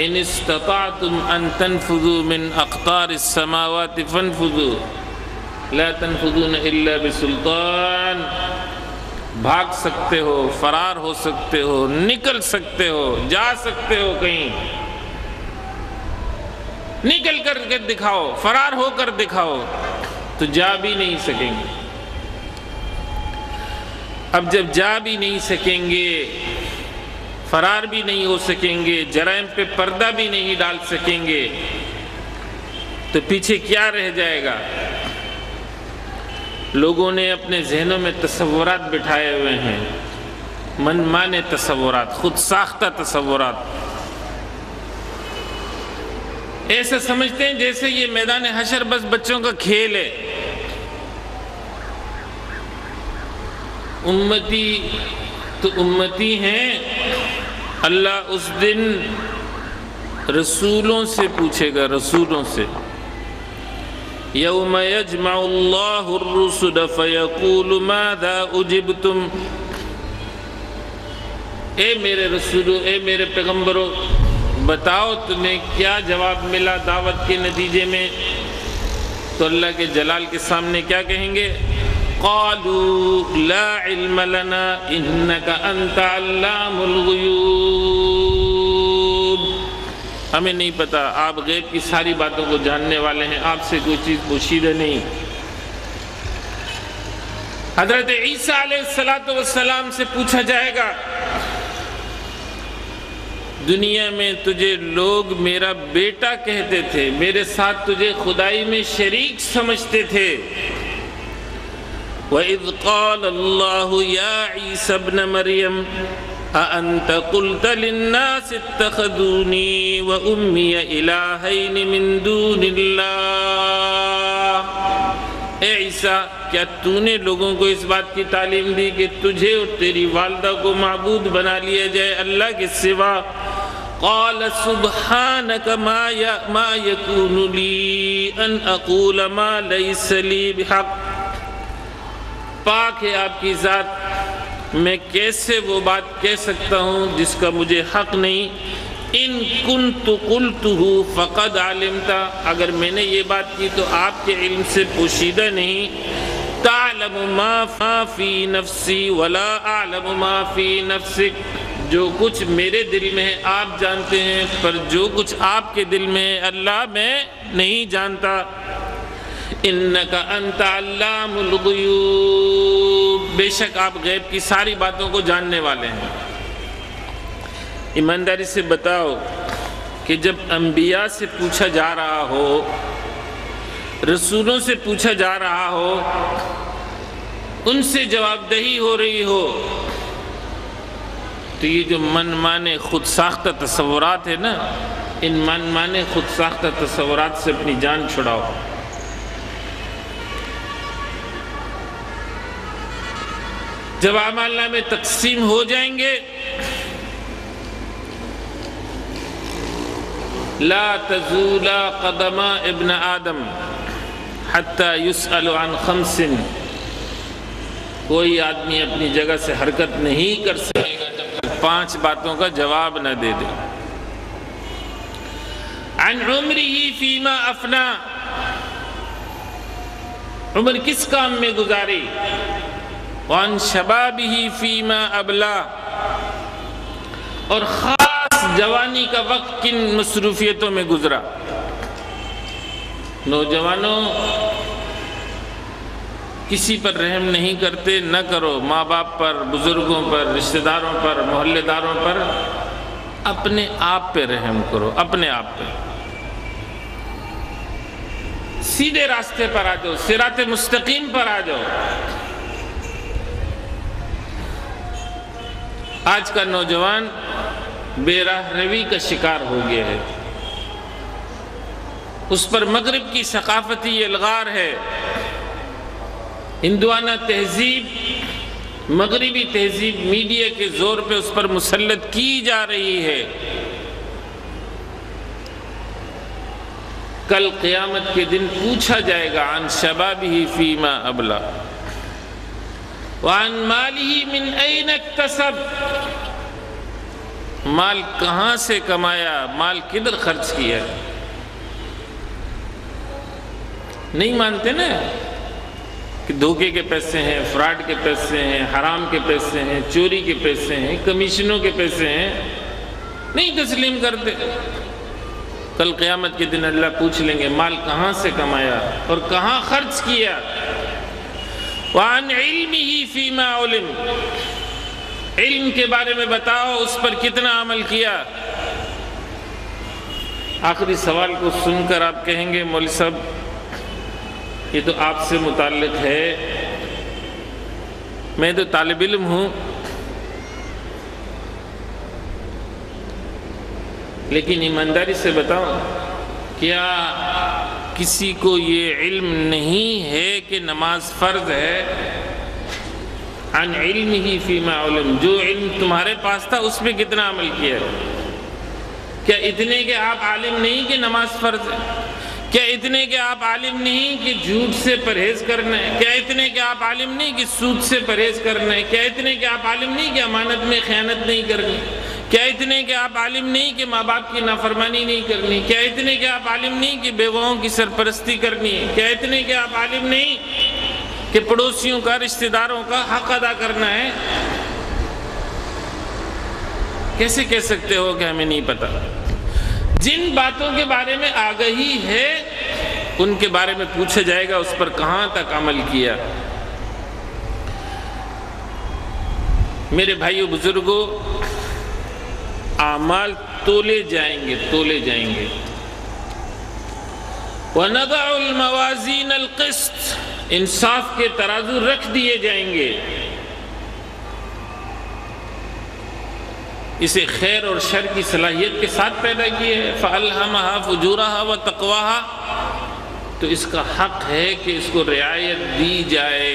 S1: ان استطعتم ان تنفذوا من اقطار السماوات فانفذوا لا تنفذون الا بسلطان. بھاگ سکتے ہو، فرار ہو سکتے ہو، نکل سکتے ہو، جا سکتے ہو، کہیں نکل کر کے دکھاؤ، فرار ہو کر دکھاؤ، تو جا بھی نہیں سکیں گے. اب جب جا بھی نہیں سکیں گے، فرار بھی نہیں ہو سکیں گے، جرائم پہ پردہ بھی نہیں ڈال سکیں گے، تو پیچھے کیا رہ جائے گا؟ لوگوں نے اپنے ذہنوں میں تصورات بٹھائے ہوئے ہیں، من مانے تصورات، خود ساختہ تصورات. ایسا سمجھتے ہیں جیسے یہ میدان حشر بس بچوں کا کھیل ہے. امتی تو امتی ہیں، اللہ اس دن رسولوں سے پوچھے گا، رسولوں سے. یوم یجمع اللہ الرسل فیقول ماذا اجبتم. اے میرے رسولو، اے میرے پیغمبرو، بتاؤ تمہیں کیا جواب ملا دعوت کے نتیجے میں؟ تو اللہ کے جلال کے سامنے کیا کہیں گے؟ قالوا لا علم لنا انك انت علام الغیوب. ہمیں نہیں پتا، آپ غیب کی ساری باتوں کو جاننے والے ہیں، آپ سے کوئی چیز پوشیدہ نہیں. حضرت عیسیٰ علیہ السلام سے پوچھا جائے گا، دنیا میں تجھے لوگ میرا بیٹا کہتے تھے، میرے ساتھ تجھے خدائی میں شریک سمجھتے تھے. وَإِذْ قَالَ اللَّهُ يَا عِيسَى ابْنَ مَرْيَمَ أَأَنْتَ قُلْتَ لِلنَّاسِ اتَّخَذُونِي وَأُمِّيَ إِلَٰهَيْنِ مِن دُونِ اللَّهِ. اے عیسیٰ، کیا تو نے لوگوں کو اس بات کی تعلیم دی کہ تجھے اور تیری والدہ کو معبود بنا لیا جائے اللہ کے سوا؟ قال سبحانك ما يكون لي ان اقول ما ليس لي بحق. پاک ہے آپ کی ذات، میں کیسے وہ بات کہہ سکتا ہوں جس کا مجھے حق نہیں. ان كنت قلته فقد علمت، اگر میں نے یہ بات کی تو آپ کے علم سے پوشیدہ نہیں. تعلم ما فی نفسی ولا اعلم ما فی نفسک. جو کچھ میرے دل میں ہے آپ جانتے ہیں، پر جو کچھ آپ کے دل میں ہے اللہ میں نہیں جانتا. انک انت علام الغیوب. بے شک آپ غیب کی ساری باتوں کو جاننے والے ہیں. ایمانداری سے بتاؤ کہ جب انبیاء سے پوچھا جا رہا ہو، رسولوں سے پوچھا جا رہا ہو، ان سے جواب دہی ہو رہی ہو، تو یہ جو من مانے خود ساختہ تصورات ہے نا، ان من مانے خود ساختہ تصورات سے اپنی جان چھڑاؤ. جب اعمال نامے تقسیم ہو جائیں گے، لا تزول قدم ابن آدم حتی یسأل عن خمس. کوئی آدمی اپنی جگہ سے حرکت نہیں کر سکے گا جب تک 5 باتوں کا جواب نہ دے دے. عن عمره فیما افنا، عمر کس کام میں گزاری، وعن شبابہ فیما ابلا، اور خاص جوانی کا وقت کن مصروفیتوں میں گزرا۔ نوجوانوں، کسی پر رحم نہیں کرتے، نہ کرو، ماں باپ پر، بزرگوں پر، رشتہ داروں پر، محلے داروں پر، اپنے آپ پہ رحم کرو، اپنے آپ پہ۔ سیدھے راستے پر آ جاؤ، صراط مستقیم پر آ جاؤ۔ آج کا نوجوان بے راہ روی کا شکار ہو گیا ہے، اس پر مغرب کی ثقافتی الغار ہے، ہندوانہ تہذیب، مغربی تہذیب میڈیا کے زور پہ اس پر مسلط کی جا رہی ہے۔ کل قیامت کے دن پوچھا جائے گا عن شبابہ فیما ابلا وعن مالہ من این اکتسب، مال کہاں سے کمایا، مال کدھر خرچ کیا۔ نہیں مانتے نا کہ دھوکے کے پیسے ہیں، فراڈ کے پیسے ہیں، حرام کے پیسے ہیں، چوری کے پیسے ہیں، کمیشنوں کے پیسے ہیں، نہیں تسلیم کرتے۔ کل قیامت کے دن اللہ پوچھ لیں گے مال کہاں سے کمایا اور کہاں خرچ کیا۔ وعن علمہ فیما علم، علم کے بارے میں بتاؤ، اس پر کتنا عمل کیا۔ آخری سوال کو سن کر آپ کہیں گے مولوی صاحب یہ تو آپ سے متعلق ہے، میں تو طالب علم ہوں، لیکن ایمانداری سے بتاؤں کیا کسی کو یہ علم نہیں ہے کہ نماز فرض ہے؟ عن علمہ فیما علم، جو علم تمہارے پاس تھا اس پہ کتنا عمل کیا ہے؟ کیا اتنے کہ آپ عالم نہیں کہ نماز فرض ہے؟ کیا اتنے کہ آپ عالم نہیں کہ جھوٹ سے پرہیز کرنا ہے؟ کیا اتنے کہ آپ عالم نہیں کہ سود سے پرہیز کرنا ہے؟ کیا اتنے کہ آپ عالم نہیں کہ امانت میں خیانت نہیں کرنی؟ کیا اتنے کہ آپ عالم نہیں کہ ماں باپ کی نافرمانی نہیں کرنی؟ کیا اتنے کہ آپ عالم نہیں کہ بیواؤں کی سرپرستی کرنی ہے؟ کیا اتنے کہ آپ عالم نہیں کہ پڑوسیوں کا، رشتہ داروں کا حق ادا کرنا ہے؟ کیسے کہہ سکتے ہو کہ ہمیں نہیں پتہ؟ جن باتوں کے بارے میں آگہی ہے ان کے بارے میں پوچھا جائے گا اس پر کہاں تک عمل کیا۔ میرے بھائیو بزرگوں، اعمال تولے جائیں گے، تولے جائیں گے۔ وَنَضَعُ الْمَوَازِينَ الْقِسْطَ، انصاف کے ترازو رکھ دیے جائیں گے۔ اسے خیر اور شر کی صلاحیت کے ساتھ پیدا کیے ہے، فَأَلْهَمَهَا فُجُورَهَا وَتَقْوَاهَا، تو اس کا حق ہے کہ اس کو رعایت دی جائے۔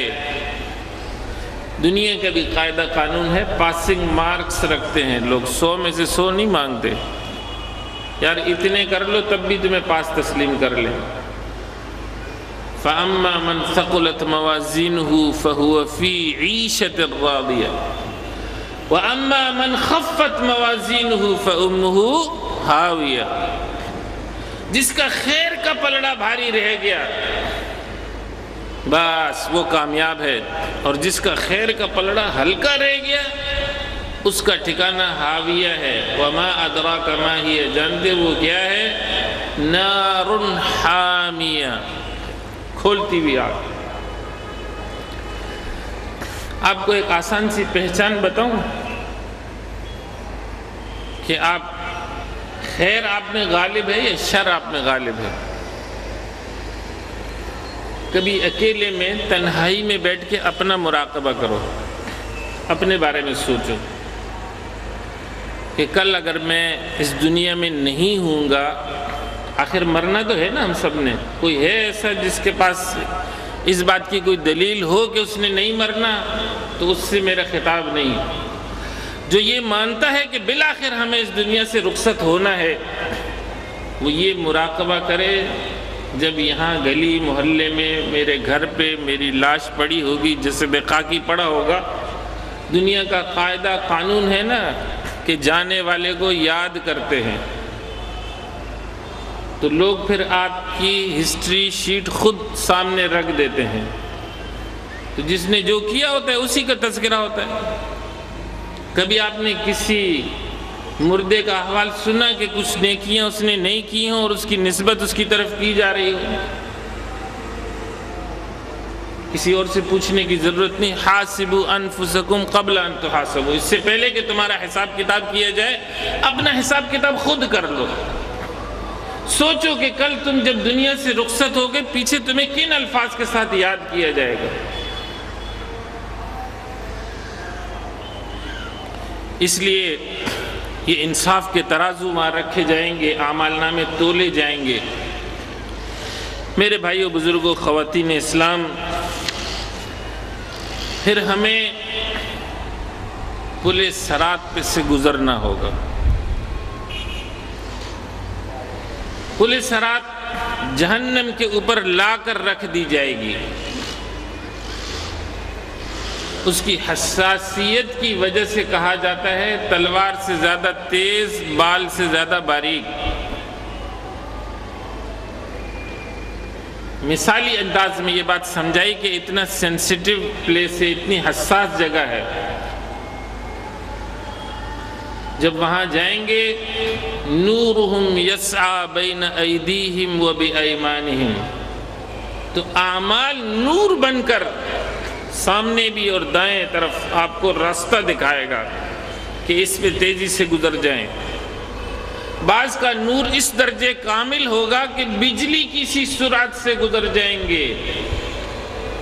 S1: دنیا کا بھی قاعدہ قانون ہے، پاسنگ مارکس رکھتے ہیں لوگ، 100 میں سے 100 نہیں مانگتے، یار اتنے کر لو تب بھی تمہیں پاس تسلیم کر لیں۔ فَأَمَّا مَنْ ثَقُلَتْ مَوَازِينُهُ فَهُوَ فِي عِيشَةٍ رَاضِيَةٍ وَأَمَّا مَنْ خَفَّتْ مَوَازِينُهُ فَأُمُّهُ هَاوِيَةٌ، جس کا خیر کا پلڑا بھاری رہ گیا بس وہ کامیاب ہے، اور جس کا خیر کا پلڑا ہلکا رہ گیا اس کا ٹھکانہ ہاویہ ہے۔ وَمَا أَدْرَاكَ مَا هِيَ، جانتے وہ کیا ہے؟ نَارٌ حَامِيَةٌ، کھولتی ہوئی آگ۔ آپ کو ایک آسان سی پہچان بتاؤں کہ آپ خیر آپ میں غالب ہے یا شر آپ میں غالب ہے؟ کبھی اکیلے میں تنہائی میں بیٹھ کے اپنا مراقبہ کرو، اپنے بارے میں سوچو کہ کل اگر میں اس دنیا میں نہیں ہوں گا، آخر مرنا تو ہے نا ہم سب نے، کوئی ہے ایسا جس کے پاس اس بات کی کوئی دلیل ہو کہ اس نے نہیں مرنا؟ تو اس سے میرا خطاب نہیں۔ جو یہ مانتا ہے کہ بالآخر ہمیں اس دنیا سے رخصت ہونا ہے، وہ یہ مراقبہ کرے جب یہاں گلی محلے میں میرے گھر پہ میری لاش پڑی ہوگی، جسد خاکی پڑا ہوگا۔ دنیا کا قاعدہ قانون ہے نا کہ جانے والے کو یاد کرتے ہیں، تو لوگ پھر آپ کی ہسٹری شیٹ خود سامنے رکھ دیتے ہیں، تو جس نے جو کیا ہوتا ہے اسی کا تذکرہ ہوتا ہے۔ کبھی آپ نے کسی مردے کا احوال سنا کہ کچھ نیکیاں اس نے نہیں کی ہوں اور اس کی نسبت اس کی طرف کی جا رہی ہو؟ کسی اور سے پوچھنے کی ضرورت نہیں۔ حاسبوا انفسکم قبل ان تحاسبوا، اس سے پہلے کہ تمہارا حساب کتاب کیا جائے اپنا حساب کتاب خود کر لو۔ سوچو کہ کل تم جب دنیا سے رخصت ہوگے پیچھے تمہیں کن الفاظ کے ساتھ یاد کیا جائے گا۔ اس لیے یہ انصاف کے ترازو وہاں رکھے جائیں گے، اعمال نامے تولے جائیں گے۔ میرے بھائیو، بزرگوں، خواتین اسلام، پھر ہمیں پل صراط پہ سے گزرنا ہوگا۔ پل صراط جہنم کے اوپر لا کر رکھ دی جائے گی۔ اس کی حساسیت کی وجہ سے کہا جاتا ہے تلوار سے زیادہ تیز، بال سے زیادہ باریک۔ مثالی انداز میں یہ بات سمجھائی کہ اتنا سینسیٹیو پلیس ہے، اتنی حساس جگہ ہے۔ جب وہاں جائیں گے نورہم یسعی بین ایدیہم و بایمانہم، تو اعمال نور بن کر سامنے بھی اور دائیں طرف آپ کو راستہ دکھائے گا کہ اس پہ تیزی سے گزر جائیں۔ بعض کا نور اس درجے کامل ہوگا کہ بجلی کی سی سرعت سے گزر جائیں گے۔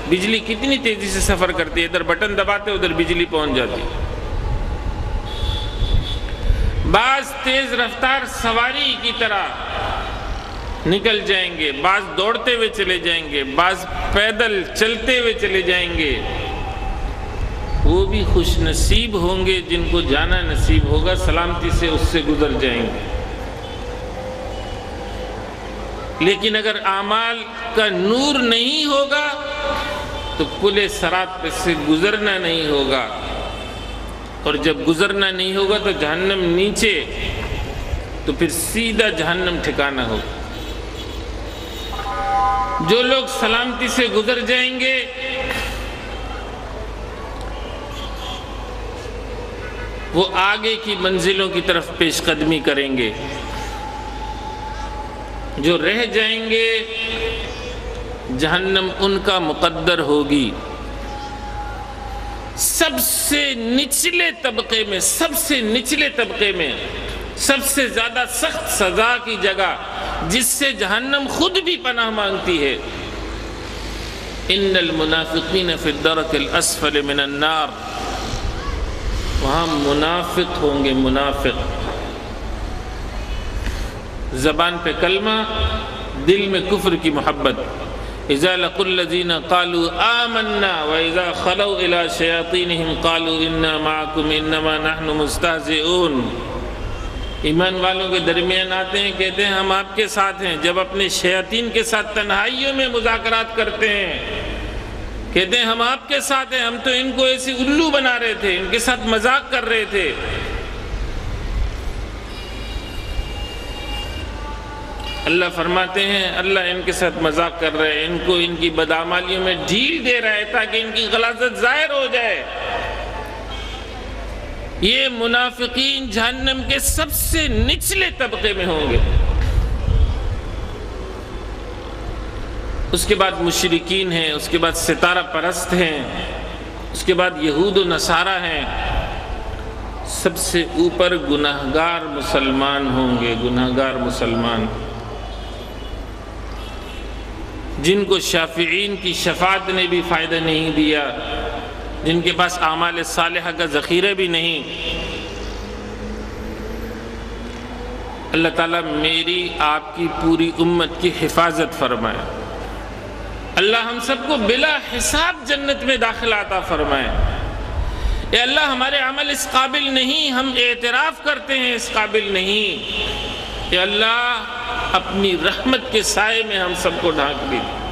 S1: بجلی کتنی تیزی سے سفر کرتی ہے، ادھر بٹن دباتے ادھر بجلی پہنچ جاتی۔ بعض تیز رفتار سواری کی طرح نکل جائیں گے، بعض دوڑتے ہوئے چلے جائیں گے، بعض پیدل چلتے ہوئے چلے جائیں گے۔ وہ بھی خوش نصیب ہوں گے جن کو جانا نصیب ہوگا، سلامتی سے اس سے گزر جائیں گے۔ لیکن اگر اعمال کا نور نہیں ہوگا تو پل صراط پہ سے گزرنا نہیں ہوگا، اور جب گزرنا نہیں ہوگا تو جہنم نیچے، تو پھر سیدھا جہنم ٹھکانہ ہوگا۔ جو لوگ سلامتی سے گزر جائیں گے وہ آگے کی منزلوں کی طرف پیش قدمی کریں گے، جو رہ جائیں گے جہنم ان کا مقدر ہوگی۔ سب سے نچلے طبقے میں، سب سے نچلے طبقے میں، سب سے زیادہ سخت سزا کی جگہ جس سے جہنم خود بھی پناہ مانگتی ہے، ان المنافقین فی الدرک الاسفل من النار، وہاں منافق ہوں گے۔ منافق زبان پہ کلمہ، دل میں کفر کی محبت۔ اذا لقوا الذین قالوا آمنا واذا خلوا الى شیاطینہم قالوا انا معکم انما نحن مستہزئون۔ ایمان والوں کے درمیان آتے ہیں، کہتے ہیں ہم آپ کے ساتھ ہیں، جب اپنے شیاطین کے ساتھ تنہائیوں میں مذاکرات کرتے ہیں کہتے ہیں ہم آپ کے ساتھ ہیں، ہم تو ان کو ایسے الو بنا رہے تھے، ان کے ساتھ مذاق کر رہے تھے۔ اللہ فرماتے ہیں اللہ ان کے ساتھ مذاق کر رہے ہیں، ان کو ان کی بدعمالیوں میں ڈھیل دے رہا ہے تاکہ ان کی غلاظت ظاہر ہو جائے۔ یہ منافقین جہنم کے سب سے نچلے طبقے میں ہوں گے۔ اس کے بعد مشرکین ہیں، اس کے بعد ستارہ پرست ہیں، اس کے بعد یہود و نصارہ ہیں، سب سے اوپر گناہگار مسلمان ہوں گے۔ گناہگار مسلمان جن کو شافعین کی شفاعت نے بھی فائدہ نہیں دیا، جن کے پاس اعمال صالحہ کا ذخیرہ بھی نہیں۔ اللہ تعالیٰ میری آپ کی پوری امت کی حفاظت فرمائے۔ اللہ ہم سب کو بلا حساب جنت میں داخلہ عطا فرمائے۔ اے اللہ ہمارے عمل اس قابل نہیں، ہم اعتراف کرتے ہیں اس قابل نہیں۔ اے اللہ اپنی رحمت کے سائے میں ہم سب کو ڈھانک دیجیے۔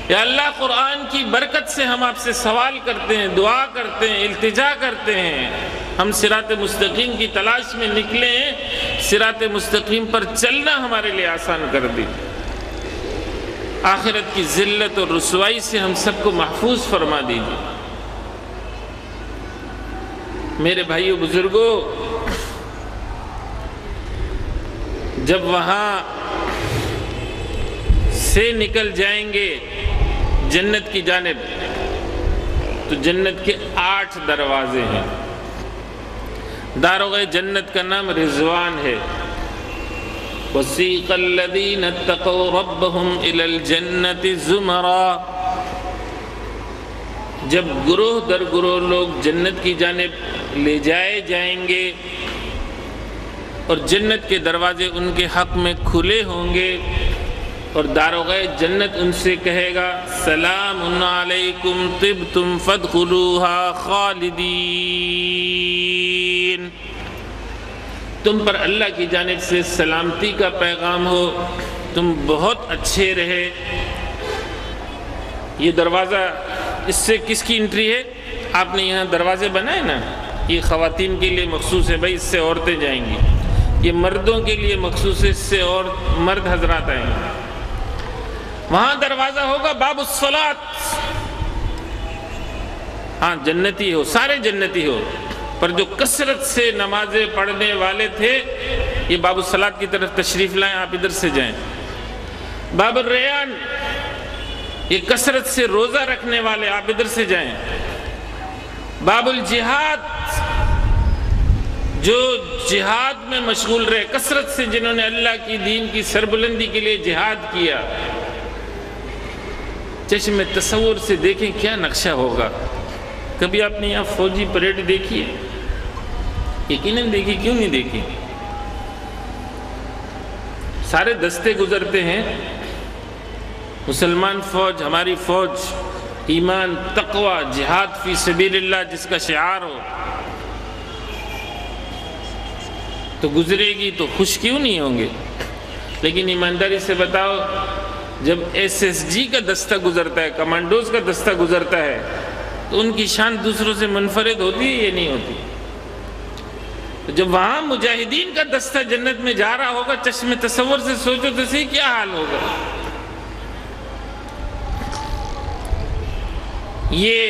S1: یا اللہ قرآن کی برکت سے ہم آپ سے سوال کرتے ہیں، دعا کرتے ہیں، التجا کرتے ہیں، ہم صراط مستقیم کی تلاش میں نکلے ہیں صراط مستقیم پر چلنا ہمارے لیے آسان کر دیجیے۔ آخرت کی ذلت اور رسوائی سے ہم سب کو محفوظ فرما دیجیے۔ میرے بھائیو بزرگوں، جب وہاں سے نکل جائیں گے جنت کی جانب تو جنت کے 8 دروازے ہیں۔ داروغ جنت کا نام رضوان ہے۔ وَسِيقَ الَّذِينَ اتَّقَوْا رَبَّهُمْ إِلَى الْجَنَّةِ زُمَرًا، جب گروہ در گروہ لوگ جنت کی جانب لے جائے جائیں گے اور جنت کے دروازے ان کے حق میں کھلے ہوں گے، اور داروغ جنت ان سے کہے گا سلام علیکم طبتم فادخلوها خالدین، تم پر اللہ کی جانب سے سلامتی کا پیغام ہو، تم بہت اچھے رہے۔ یہ دروازہ، اس سے کس کی انٹری ہے؟ آپ نے یہاں دروازے بنائے نا، یہ خواتین کے لیے مخصوص ہے، بھائی اس سے عورتیں جائیں گی۔ یہ مردوں کے لیے مخصوص ہے، اس سے اور مرد حضرات آئیں گے۔ وہاں دروازہ ہوگا باب الصلاۃ، ہاں جنتی ہو، سارے جنتی ہو، پر جو کثرت سے نمازیں پڑھنے والے تھے یہ باب الصلاۃ کی طرف تشریف لائیں، آپ ادھر سے جائیں۔ باب الریان، یہ کثرت سے روزہ رکھنے والے، آپ ادھر سے جائیں۔ باب الجہاد، جو جہاد میں مشغول رہے، کثرت سے جنہوں نے اللہ کی دین کی سربلندی کے لیے جہاد کیا، چشم تصور سے دیکھیں کیا نقشہ ہوگا۔ کبھی آپ نے یہاں فوجی پریڈ دیکھی ہے؟ یقیناً دیکھی، کیوں نہیں دیکھی؟ سارے دستے گزرتے ہیں، مسلمان فوج، ہماری فوج ایمان، تقوی، جہاد فی سبیل اللہ جس کا شعار ہو، تو گزرے گی تو خوش کیوں نہیں ہوں گے؟ لیکن ایمانداری سے بتاؤ، جب ایس ایس جی کا دستہ گزرتا ہے، کمانڈوز کا دستہ گزرتا ہے، تو ان کی شان دوسروں سے منفرد ہوتی ہے یا نہیں ہوتی؟ جب وہاں مجاہدین کا دستہ جنت میں جا رہا ہوگا، چشم تصور سے سوچو تو صحیح کیا حال ہوگا۔ یہ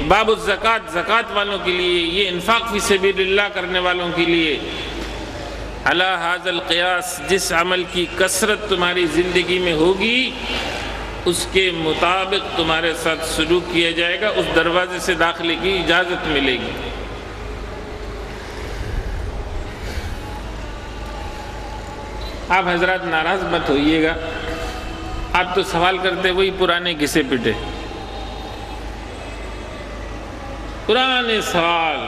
S1: باب الزکوٰۃ، زکوٰۃ والوں کے لیے، یہ انفاق فی سبیل اللہ کرنے والوں کے لیے۔ علی ھذا القیاس، جس عمل کی کثرت تمہاری زندگی میں ہوگی اس کے مطابق تمہارے ساتھ سلوک کیا جائے گا، اس دروازے سے داخلے کی اجازت ملے گی۔ آپ حضرات ناراض مت ہوئیے گا، آپ تو سوال کرتے وہی پرانے گھسے پٹے، پرانے سوال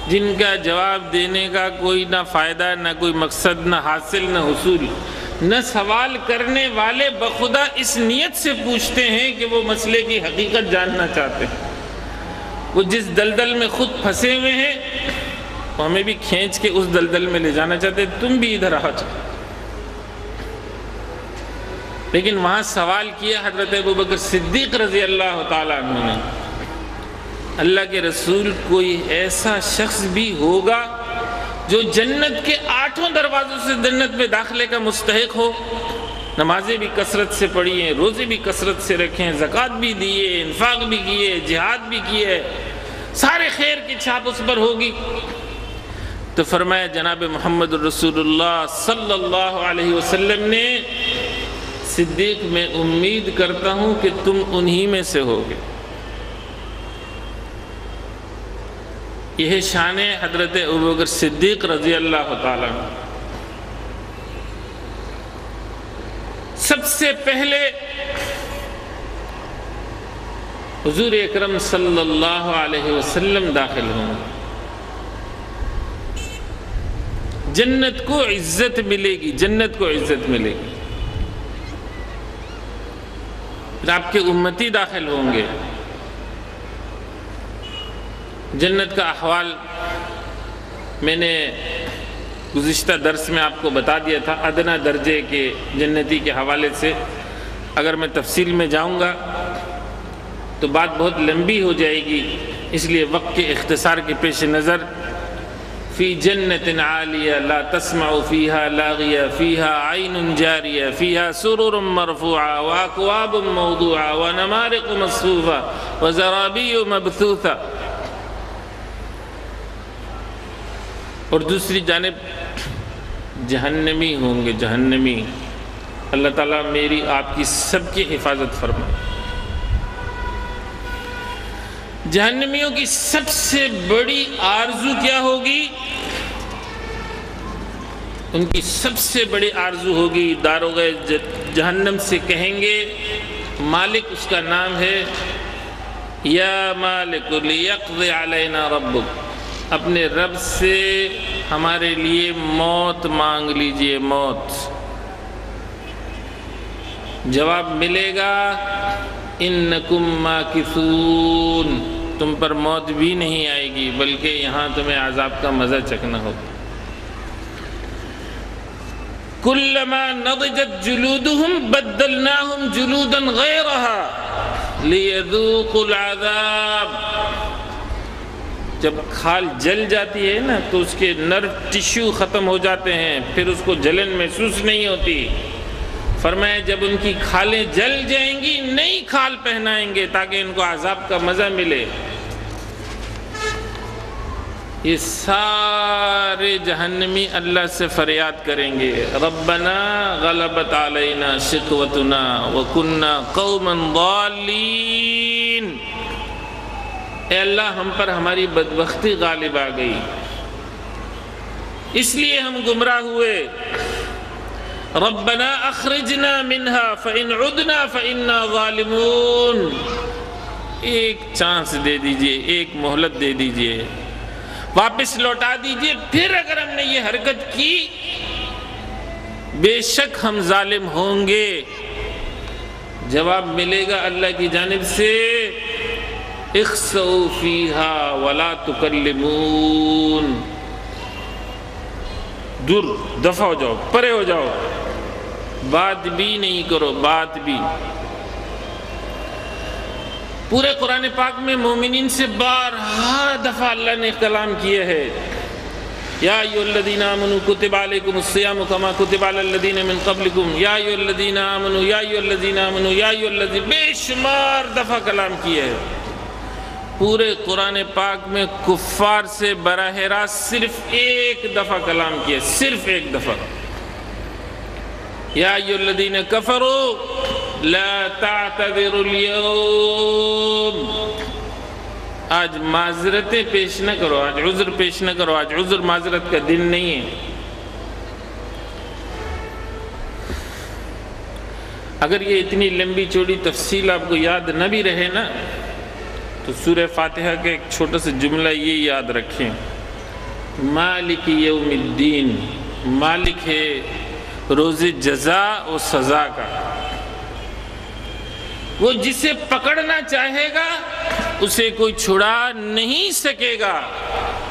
S1: جن کا جواب دینے کا کوئی نہ فائدہ، نہ کوئی مقصد، نہ حاصل، نہ حصول، نہ سوال کرنے والے بخدا اس نیت سے پوچھتے ہیں کہ وہ مسئلے کی حقیقت جاننا چاہتے ہیں۔ وہ جس دلدل میں خود پھنسے ہوئے ہیں وہ ہمیں بھی کھینچ کے اس دلدل میں لے جانا چاہتے ہیں، تم بھی ادھر آ جاؤ۔ لیکن وہاں سوال کیا حضرت ابوبکر صدیق رضی اللہ تعالیٰ عنہ نے، اللہ کے رسول کوئی ایسا شخص بھی ہوگا جو جنت کے 8 دروازوں سے جنت میں داخلے کا مستحق ہو؟ نمازیں بھی کثرت سے پڑھی ہیں، روزے بھی کثرت سے رکھیں، زکوٰۃ بھی دیے، انفاق بھی کیے، جہاد بھی کیے، سارے خیر کی چھاپ اس پر ہوگی۔ تو فرمایا جناب محمد رسول اللہ صلی اللہ علیہ وسلم نے، صدیق میں امید کرتا ہوں کہ تم انہی میں سے ہوگے۔ یہ شان حضرت ابوبکر صدیق رضی اللہ تعالیٰ عنہ۔ سب سے پہلے حضور اکرم صلی اللہ علیہ وسلم داخل ہوں گے۔ جنت کو عزت ملے گی، جنت کو عزت ملے گی۔ پھر آپ کے امتی داخل ہوں گے۔ جنت کا احوال میں نے گزشتہ درس میں آپ کو بتا دیا تھا، ادنا درجے کے جنتی کے حوالے سے۔ اگر میں تفصیل میں جاؤں گا تو بات بہت لمبی ہو جائے گی، اس لیے وقت کے اختصار کے پیش نظر فی جنت عالیہ لا تسمع فیہا لاغیہ فیہا عین جاریہ فیہا سرر مرفوعہ واکواب موضوعہ ونمارق مصفوفہ وزرابی مبثوثہ. اور دوسری جانب جہنمی ہوں گے، جہنمی. اللہ تعالیٰ میری آپ کی سب کی حفاظت فرمائے. جہنمیوں کی سب سے بڑی آرزو کیا ہوگی؟ ان کی سب سے بڑی آرزو ہوگی، داروغ جہنم سے کہیں گے، مالک اس کا نام ہے، یا مالک لیقضی علینا ربک، اپنے رب سے ہمارے لیے موت مانگ لیجئے، موت. جواب ملے گا انکم ماکثون، تم پر موت بھی نہیں آئے گی بلکہ یہاں تمہیں عذاب کا مزہ چکھنا ہوگا. کلما نضجت جلودہم بدلناہم جلودا غیرہا لیذوقوا العذاب. جب کھال جل جاتی ہے نا تو اس کے نرو ٹشو ختم ہو جاتے ہیں، پھر اس کو جلن محسوس نہیں ہوتی. فرمایا جب ان کی کھالیں جل جائیں گی نئی کھال پہنائیں گے تاکہ ان کو عذاب کا مزہ ملے. یہ سارے جہنمی اللہ سے فریاد کریں گے، ربنا غلبت علینا شقوتنا وکننا قوما ضالین. اے اللہ ہم پر ہماری بدبختی غالب آ گئی، اس لیے ہم گمراہ ہوئے. ربنا اخرجنا منها فإن عدنا فإنا ظالمون. ایک چانس دے دیجئے، ایک مہلت دے دیجئے، واپس لوٹا دیجئے. پھر اگر ہم نے یہ حرکت کی بے شک ہم ظالم ہوں گے. جواب ملے گا اللہ کی جانب سے اخسؤوا فیہا ولا تکلمون. دور دفع ہو جاؤ، پرے ہو جاؤ، بات بھی نہیں کرو، بات بھی. پورے قرآن پاک میں مومنین سے بارہا دفعہ اللہ نے کلام کیے ہے. یا ایھا الذین آمنوا کتب علیکم الصیام کما کتب علی الذین من قبلکم یا ایھا الذین آمنوا یا ایھا الذین آمنوا یا ایھا الذین، بے شمار دفعہ کلام کیے ہے. پورے قرآن پاک میں کفار سے براہ راست صرف ایک دفعہ کلام کیا، صرف ایک دفعہ. یا ایھا الذین کفروا لا تعتذروا اليوم. آج معذرتیں پیش نہ کرو، آج عذر پیش نہ کرو، آج عذر معذرت کا دن نہیں ہے. اگر یہ اتنی لمبی چوڑی تفصیل آپ کو یاد نہ بھی رہے نا تو سورہ فاتحہ کے ایک چھوٹا سا جملہ یہ یاد رکھیں، مالک یوم الدین. مالک ہے روز جزا و سزا کا. وہ جسے پکڑنا چاہے گا اسے کوئی چھڑا نہیں سکے گا،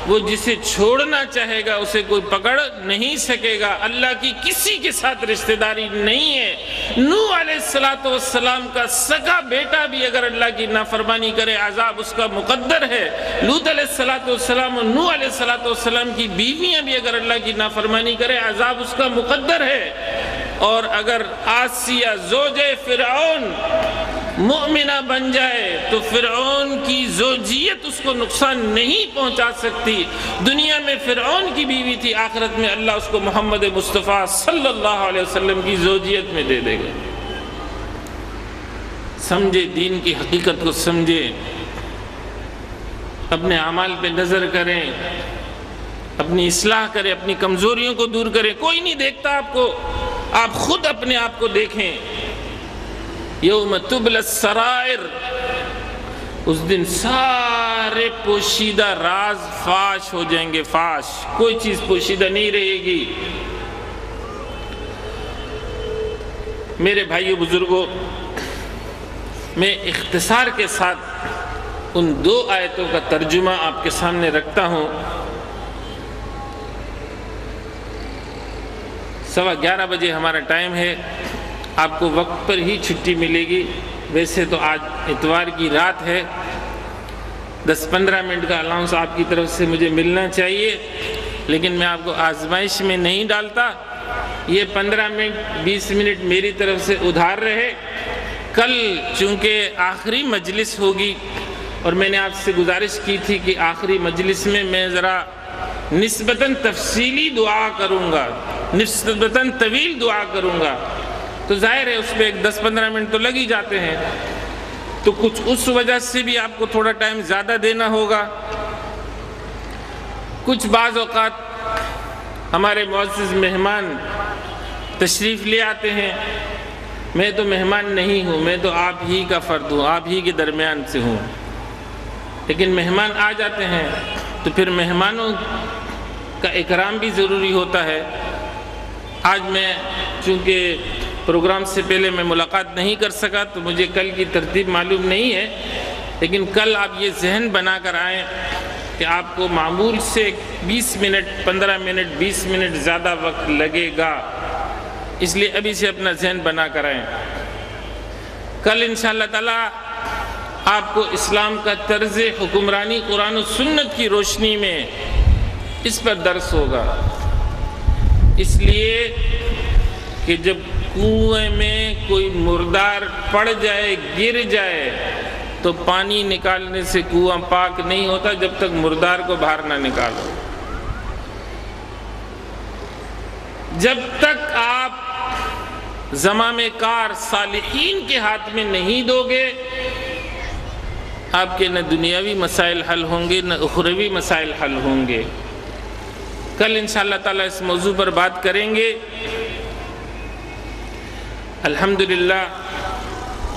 S1: وہ جسے چھوڑنا چاہے گا اسے کوئی پکڑ نہیں سکے گا. اللہ کی کسی کے ساتھ رشتہ داری نہیں ہے. نوح علیہ السلام کا سگا بیٹا بھی اگر اللہ کی نافرمانی کرے عذاب اس کا مقدر ہے. لوط علیہ السلام اور نوح علیہ السلام کی بیویاں بھی اگر اللہ کی نافرمانی کرے عذاب اس کا مقدر ہے. اور اگر آسیہ زوجہ فرعون مؤمنہ بن جائے تو فرعون کی زوجیت اس کو نقصان نہیں پہنچا سکتی. دنیا میں فرعون کی بیوی تھی، آخرت میں اللہ اس کو محمد مصطفیٰ صلی اللہ علیہ وسلم کی زوجیت میں دے دے گا. سمجھے، دین کی حقیقت کو سمجھے، اپنے اعمال پہ نظر کریں، اپنی اصلاح کریں، اپنی کمزوریوں کو دور کریں. کوئی نہیں دیکھتا آپ کو، آپ خود اپنے آپ کو دیکھیں. یوم تبلی السرائر، اس دن سارے پوشیدہ راز فاش ہو جائیں گے. فاش، کوئی چیز پوشیدہ نہیں رہے گی. میرے بھائیو بزرگوں، میں اختصار کے ساتھ ان دو آیتوں کا ترجمہ آپ کے سامنے رکھتا ہوں. 11:15 بجے ہمارا ٹائم ہے. آپ کو وقت پر ہی چھٹی ملے گی. ویسے تو آج اتوار کی رات ہے، 10-15 منٹ کا الاؤنس آپ کی طرف سے مجھے ملنا چاہیے. لیکن میں آپ کو آزمائش میں نہیں ڈالتا. یہ 15 منٹ 20 منٹ میری طرف سے ادھار رہے. کل چونکہ آخری مجلس ہوگی اور میں نے آپ سے گزارش کی تھی کہ آخری مجلس میں ذرا نسبتاً تفصیلی دعا کروں گا، نسبتاً طویل دعا کروں گا، تو ظاہر ہے اس پہ 10-15 منٹ تو لگ ہی جاتے ہیں، تو کچھ اس وجہ سے بھی آپ کو تھوڑا ٹائم زیادہ دینا ہوگا. کچھ بعض اوقات ہمارے معزز مہمان تشریف لے آتے ہیں. میں تو مہمان نہیں ہوں، میں تو آپ ہی کا فرد ہوں، آپ ہی کے درمیان سے ہوں، لیکن مہمان آ جاتے ہیں تو پھر مہمانوں کا اکرام بھی ضروری ہوتا ہے. آج میں چونکہ پروگرام سے پہلے میں ملاقات نہیں کر سکا تو مجھے کل کی ترتیب معلوم نہیں ہے، لیکن کل آپ یہ ذہن بنا کر آئیں کہ آپ کو معمول سے 20 منٹ 15 منٹ 20 منٹ زیادہ وقت لگے گا، اس لیے ابھی سے اپنا ذہن بنا کر آئیں. کل انشاءاللہ تعالی آپ کو اسلام کا طرز حکمرانی قرآن و سنت کی روشنی میں اس پر درس ہوگا. اس لیے کہ جب کنویں میں کوئی مردار پڑ جائے گر جائے تو پانی نکالنے سے کنواں پاک نہیں ہوتا جب تک مردار کو باہر نہ نکالو. جب تک آپ زمام کار صالحین کے ہاتھ میں نہیں دو گے، آپ کے نہ دنیاوی مسائل حل ہوں گے نہ اخروی مسائل حل ہوں گے. کل انشاءاللہ تعالیٰ اس موضوع پر بات کریں گے. الحمدللہ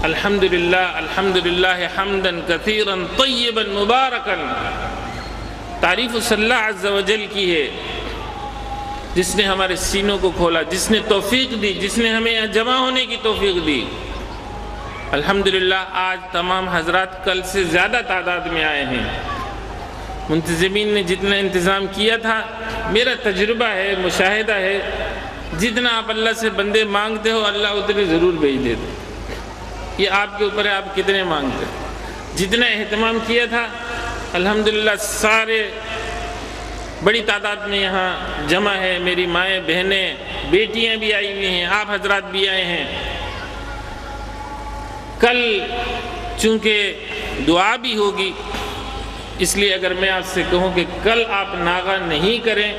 S1: الحمدللہ الحمدللہ حمداً کثیراً طیباً مبارکاً. تعریف صلی اللہ عز و جل کی ہے جس نے ہمارے سینوں کو کھولا، جس نے توفیق دی، جس نے ہمیں یہاں جمع ہونے کی توفیق دی. الحمدللہ آج تمام حضرات کل سے زیادہ تعداد میں آئے ہیں. منتظمین نے جتنا انتظام کیا تھا، میرا تجربہ ہے، مشاہدہ ہے، جتنا آپ اللہ سے بندے مانگتے ہو اللہ اتنے ضرور بھیج دیتے. یہ آپ کے اوپر ہے آپ کتنے مانگتے. جتنا اہتمام کیا تھا الحمدللہ سارے بڑی تعداد میں یہاں جمع ہے. میری مائیں بہنیں بیٹیاں بھی آئی ہوئی ہیں، آپ حضرات بھی آئے ہیں. کل چونکہ دعا بھی ہوگی، اس لیے اگر میں آپ سے کہوں کہ کل آپ ناغہ نہیں کریں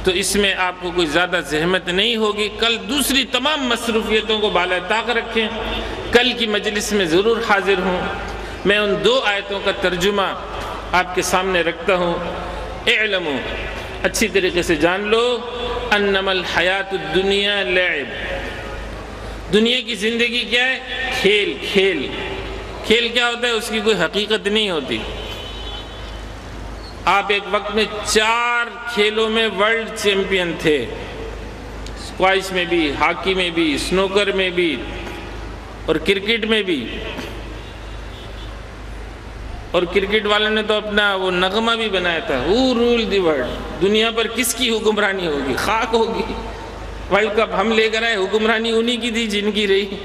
S1: تو اس میں آپ کو کوئی زیادہ زحمت نہیں ہوگی. کل دوسری تمام مصروفیتوں کو بالائے طاق رکھیں. کل کی مجلس میں ضرور حاضر ہوں. میں ان 2 آیتوں کا ترجمہ آپ کے سامنے رکھتا ہوں. اعلموا، اچھی طریقے سے جان لو، انما الحیات الدنیا لعب. دنیا کی زندگی کیا ہے؟ کھیل. کھیل کھیل کیا ہوتا ہے؟ اس کی کوئی حقیقت نہیں ہوتی. آپ ایک وقت میں 4 کھیلوں میں ورلڈ چیمپئن تھے، اسکواش میں بھی، ہاکی میں بھی، سنوکر میں بھی اور کرکٹ میں بھی. اور کرکٹ والوں نے تو اپنا وہ نغمہ بھی بنایا تھا، who rule the world. دنیا پر کس کی حکمرانی ہوگی؟ خاک ہوگی. ورلڈ کپ ہم لے کر آئے، حکمرانی انہی کی تھی جن کی رہی.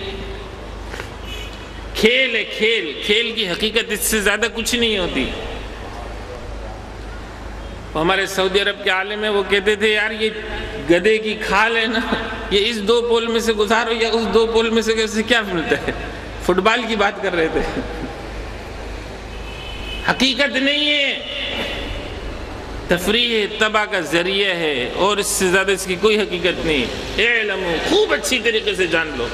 S1: کھیل ہے کھیل. کھیل کی حقیقت اس سے زیادہ کچھ نہیں ہوتی. ہمارے سعودی عرب کے عالم ہیں، وہ کہتے تھے یار یہ گدھے کی کھال ہے نا، یہ اس 2 پول میں سے گزارو یا اس 2 پول میں سے کیا ملتا ہے. فٹ بال کی بات کر رہے تھے. حقیقت نہیں ہے، تفریح ہے، تباہ کا ذریعہ ہے، اور اس سے زیادہ اس کی کوئی حقیقت نہیں. اعلموا، خوب اچھی طریقے سے جان لو،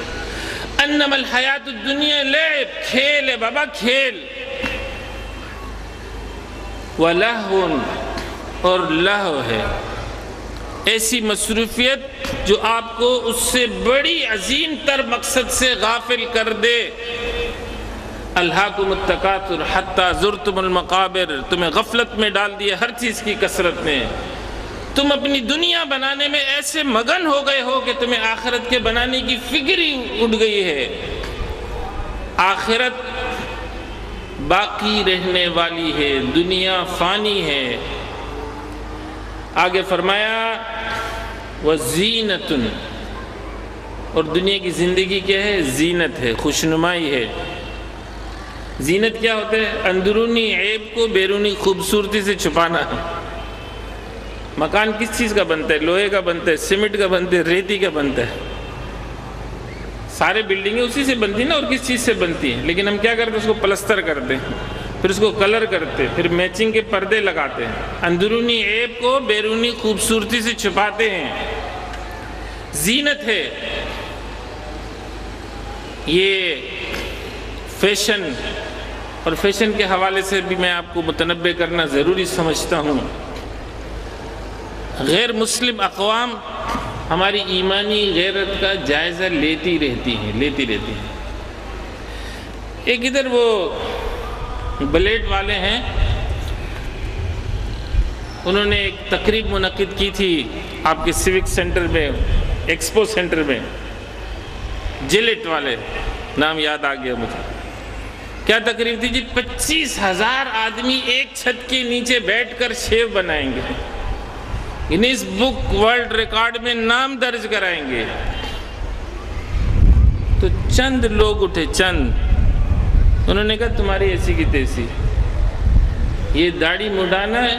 S1: انما الحیات الدنیا لعب. کھیل ہے بابا، کھیل. ولہو، اور لہو ہے ایسی مصروفیت جو آپ کو اس سے بڑی عظیم تر مقصد سے غافل کر دے. الہاکم التکاثر حتی زرتم المقابر. تمہیں غفلت میں ڈال دیا ہر چیز کی کثرت نے. تم اپنی دنیا بنانے میں ایسے مگن ہو گئے ہو کہ تمہیں آخرت کے بنانے کی فکر ہی اٹھ گئی ہے. آخرت باقی رہنے والی ہے، دنیا فانی ہے. آگے فرمایا وَزِینَةٌ، اور دنیا کی زندگی کیا ہے؟ زینت ہے، خوشنمائی ہے. زینت کیا ہوتا ہے؟ اندرونی عیب کو بیرونی خوبصورتی سے چھپانا. مکان کس چیز کا بنتا ہے؟ لوہے کا بنتا ہے، سیمنٹ کا بنتا ہے، ریتی کا بنتا ہے، سارے بلڈنگیں اسی سے بنتی ہیں نا، اور کس چیز سے بنتی ہیں؟ لیکن ہم کیا کرتے ہیں؟ اس کو پلستر کرتے ہیں، پھر اس کو کلر کرتے ہیں، پھر میچنگ کے پردے لگاتے ہیں، اندرونی عیب کو بیرونی خوبصورتی سے چھپاتے ہیں، زینت ہے۔ یہ فیشن، اور فیشن کے حوالے سے بھی میں آپ کو متنبہ کرنا ضروری سمجھتا ہوں، غیر مسلم اقوام ہماری ایمانی غیرت کا جائزہ لیتی رہتی ہیں۔ ایک ادھر وہ بلیڈ والے ہیں، انہوں نے ایک تقریب منعقد کی تھی آپ کے سیوک سینٹر میں، ایکسپو سینٹر میں، جیلیٹ والے، نام یاد آ گیا مجھے۔ کیا تقریب تھی جی؟ 25,000 آدمی ایک چھت کے نیچے بیٹھ کر شیو بنائیں گے، گنیز بک ورلڈ ریکارڈ میں نام درج کرائیں گے۔ تو چند لوگ اٹھے، چند، انہوں نے کہا تمہاری ایسی کی تیسی، یہ داڑھی مڈانا ہے؟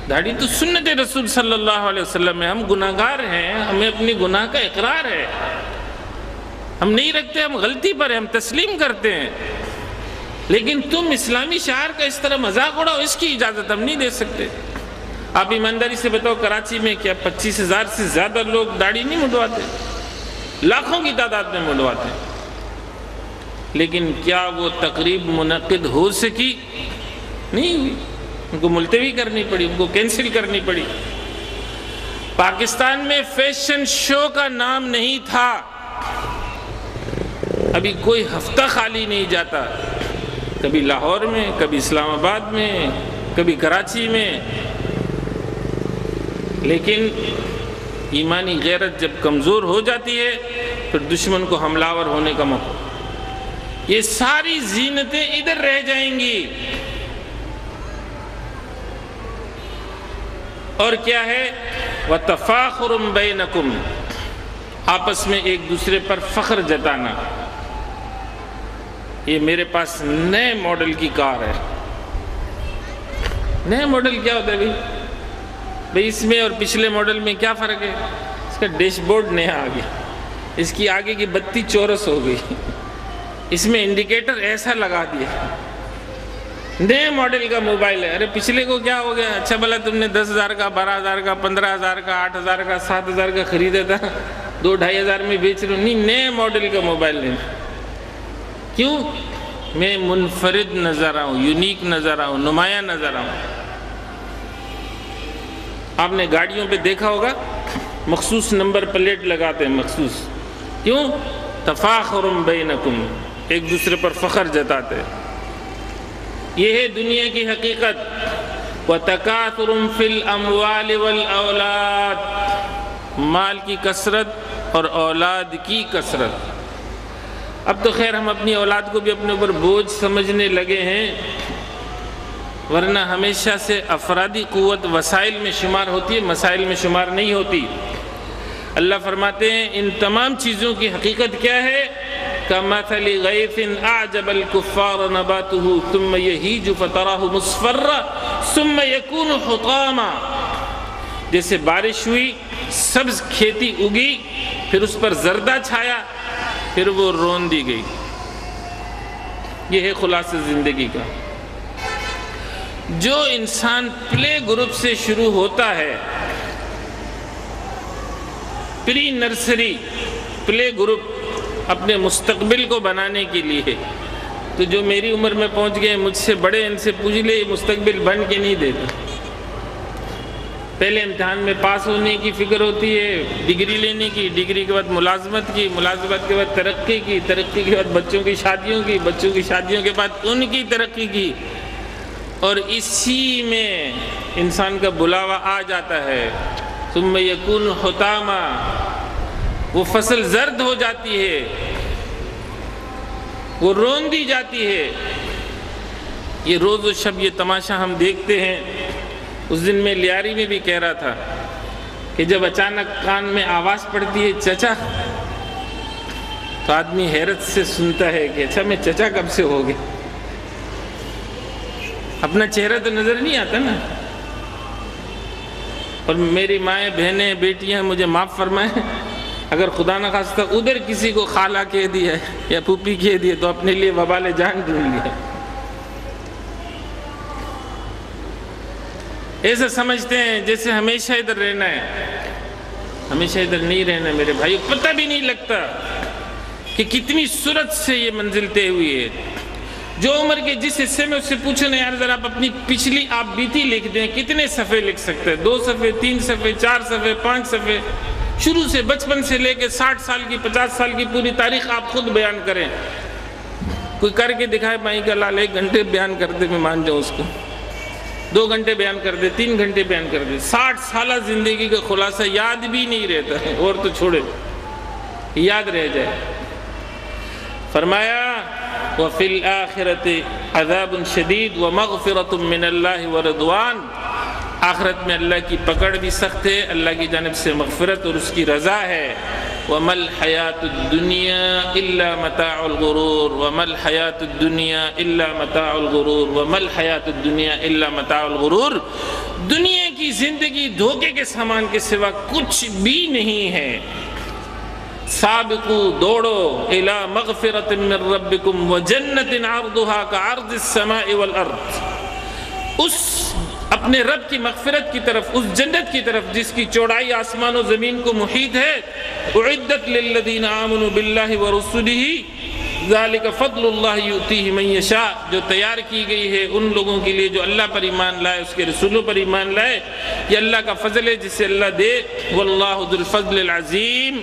S1: داڑھی تو سنت رسول صلی اللہ علیہ وسلم ہے، ہم گناہگار ہیں، ہمیں اپنی گناہ کا اقرار ہے، ہم نہیں رکھتے، ہم غلطی پر ہیں، ہم تسلیم کرتے ہیں، لیکن تم اسلامی شعار کا اس طرح مذاق اڑاؤ، اس کی اجازت ہم نہیں دے سکتے۔ آپ ایمانداری سے بتاؤ، کراچی میں کیا 25,000 سے زیادہ لوگ داڑھی نہیں مڈواتے؟ لاکھوں کی تعداد میں مڈواتے ہیں، لیکن کیا وہ تقریب منعقد ہو سکی؟ نہیں ہوئی، ان کو ملتوی کرنی پڑی، ان کو کینسل کرنی پڑی۔ پاکستان میں فیشن شو کا نام نہیں تھا، ابھی کوئی ہفتہ خالی نہیں جاتا، کبھی لاہور میں، کبھی اسلام آباد میں، کبھی کراچی میں، لیکن ایمانی غیرت جب کمزور ہو جاتی ہے پھر دشمن کو حملہ آور ہونے کا موقع، یہ ساری زینتیں ادھر رہ جائیں گی۔ اور کیا ہے؟ وَتَفَاخُرٌ بَيْنَكُمْ، آپس میں ایک دوسرے پر فخر جتانا، یہ میرے پاس نئے ماڈل کی کار ہے۔ نئے ماڈل کیا ہوتا ہے بھئی اس میں اور پچھلے ماڈل میں کیا فرق ہے؟ اس کا ڈیش بورڈ نیا آ گیا، اس کی آگے کی بتی چورس ہو گئی، اس میں انڈیکیٹر ایسا لگا دیا، نئے ماڈل کا موبائل ہے۔ ارے پچھلے کو کیا ہو گیا؟ اچھا بھلا تم نے 10,000 کا، 12,000 کا، 15,000 کا، 8,000 کا، 7,000 کا خریدا تھا، 2-2,500 میں بیچ رہے ہو، نہیں نئے ماڈل کا موبائل لینا۔ کیوں؟ میں منفرد نظر آؤں، یونیک نظر آؤں، نمایاں نظر آؤں۔ آپ نے گاڑیوں پہ دیکھا ہوگا مخصوص نمبر پلیٹ لگاتے ہیں، مخصوص، کیوں؟ تفاخر بینکم، ایک دوسرے پر فخر جتاتے ہیں۔ یہ ہے دنیا کی حقیقت۔ وَتَكَاثُرٌ فِي الْأَمْوَالِ وَالْأَوْلَادِ، مال کی کثرت اور اولاد کی کثرت۔ اب تو خیر ہم اپنی اولاد کو بھی اپنے اوپر بوجھ سمجھنے لگے ہیں، ورنہ ہمیشہ سے افرادی قوت وسائل میں شمار ہوتی ہے، مسائل میں شمار نہیں ہوتی۔ اللہ فرماتے ہیں ان تمام چیزوں کی حقیقت کیا ہے؟ كَمَثَلِ غَيْثٍ أَعْجَبَ الْكُفَّارَ نَبَاتُهُ ثُمَّ يَهِيجُ فَتَرَاهُ مُصْفَرًّا ثُمَّ يَكُونُ حُطَامًا، جیسے بارش ہوئی، سبز کھیتی اگی، پھر اس پر زردہ چھایا، پھر وہ رون دی گئی۔ یہ ہے خلاصہ زندگی کا۔ جو انسان پلے گروپ سے شروع ہوتا ہے، پری نرسری پلے گروپ اپنے مستقبل کو بنانے کے لیے، تو جو میری عمر میں پہنچ گئے مجھ سے بڑے، ان سے پوچھ لے مستقبل بن کے نہیں دیتا۔ پہلے امتحان میں پاس ہونے کی فکر ہوتی ہے، ڈگری لینے کی، ڈگری کے بعد ملازمت کی، ملازمت کے بعد ترقی کی، ترقی کے بعد بچوں کی شادیوں کی، بچوں کی شادیوں کے بعد ان کی ترقی کی، اور اسی میں انسان کا بلاوا آ جاتا ہے۔ ثم یکون حطاما، وہ فصل زرد ہو جاتی ہے، وہ رون دی جاتی ہے۔ یہ روز و شب یہ تماشا ہم دیکھتے ہیں۔ اس دن میں لیاری میں بھی کہہ رہا تھا کہ جب اچانک کان میں آواز پڑتی ہے چچا، تو آدمی حیرت سے سنتا ہے کہ اچھا میں چچا کب سے ہو گیا؟ اپنا چہرہ تو نظر نہیں آتا نا۔ اور میری مائیں بہنیں بیٹیاں مجھے معاف فرمائیں، اگر خدا نہ خواستہ ادھر کسی کو خالہ کہہ دیا ہے یا پھوپھی کہہ دیا تو اپنے لیے وبال جان ڈھونڈ لیا۔ ایسا سمجھتے ہیں جیسے ہمیشہ ادھر رہنا ہے، ہمیشہ ادھر نہیں رہنا میرے بھائیو، پتہ بھی نہیں لگتا کہ کتنی سرعت سے یہ منزل طے ہوئی ہے۔ جو عمر کے جس حصے میں اس سے پوچھو نا یار ذرا آپ اپنی پچھلی آپ بیتی لکھ دیں، کتنے صفحے لکھ سکتے ہیں؟ 2 صفحے، 3 صفحے، 4 صفحے، 5 صفحے، شروع سے بچپن سے لے کے 60 سال کی 50 سال کی پوری تاریخ آپ خود بیان کریں۔ کوئی کر کے دکھائے مائی کا لال 1 گھنٹے بیان کر دے، میں مان جاؤں اس کو، 2 گھنٹے بیان کر دے، 3 گھنٹے بیان کر دے، 60 سالہ زندگی کا خلاصہ یاد بھی نہیں رہتا ہے، اور تو چھوڑے یاد رہ جائے۔ فرمایا وَفِي الْآخِرَةِ عَذَابٌ شَدِيدٌ وَمَغْفِرَةٌ مِّنَ اللَّهِ وَرِضْوَانٌ، آخرت میں اللہ کی پکڑ بھی سخت ہے، اللہ کی جانب سے مغفرت اور اس کی رضا ہے۔ وَمَا الْحَيَاةُ الدُّنْيَا إِلَّا مَتَاعُ الْغُرُورِ وَمَا الْحَيَاةُ الدُّنْيَا إِلَّا مَتَاعُ الْغُرُورِ وَمَا الْحَيَاةُ الدُّنْيَا إِلَّا مَتَاعُ الْغُرُورِ، دنیا کی زندگی دھوکے کے سامان کے سوا کچھ بھی نہیں ہے۔ سابقو دوڑو الی مغفرۃ من ربکم وجنۃ عرضها کعرض السماء والارض، اس اپنے رب کی مغفرت کی طرف، اس جنت کی طرف جس کی چوڑائی آسمان و زمین کو محیط ہے۔ اعدت للذین آمنوا باللہ ورسلہ ذالک فضل اللہ یؤتیہ من یشاء، جو تیار کی گئی ہے ان لوگوں کے لیے جو اللہ پر ایمان لائے، اس کے رسولوں پر ایمان لائے، یہ اللہ کا فضل ہے جسے اللہ دے۔ واللہ ذو الفضل العظیم،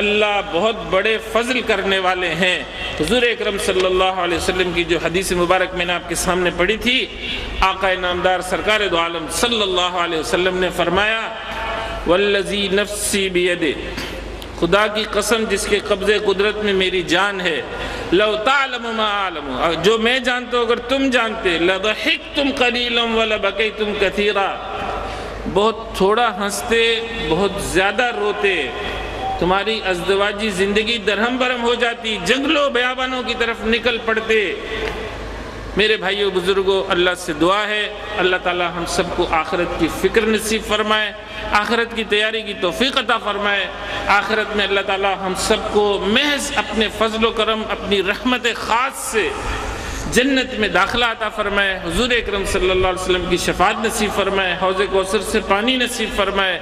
S1: اللہ بہت بڑے فضل کرنے والے ہیں۔ حضور اکرم صلی اللہ علیہ وسلم کی جو حدیث مبارک میں نے آپ کے سامنے پڑھی تھی، آقا نامدار سرکار دو عالم صلی اللہ علیہ وسلم نے فرمایا والذی نفسی بیدہ، خدا کی قسم جس کے قبضے قدرت میں میری جان ہے، لو تعلم ما اعلم، جو میں جانتا ہوں اگر تم جانتے، لضحکتم قلیلا ولبکیتم کثیرا، بہت تھوڑا ہنستے بہت زیادہ روتے، تمہاری ازدواجی زندگی درہم برہم ہو جاتی، جنگلوں بیابانوں کی طرف نکل پڑتے۔ میرے بھائیوں بزرگوں، اللہ سے دعا ہے اللہ تعالی ہم سب کو آخرت کی فکر نصیب فرمائے، آخرت کی تیاری کی توفیق عطا فرمائے، آخرت میں اللہ تعالی ہم سب کو محض اپنے فضل و کرم، اپنی رحمت خاص سے جنت میں داخلہ عطا فرمائے، حضور اکرم صلی اللہ علیہ وسلم کی شفاعت نصیب فرمائے، حوض کوثر سے پانی نصیب فرمائے۔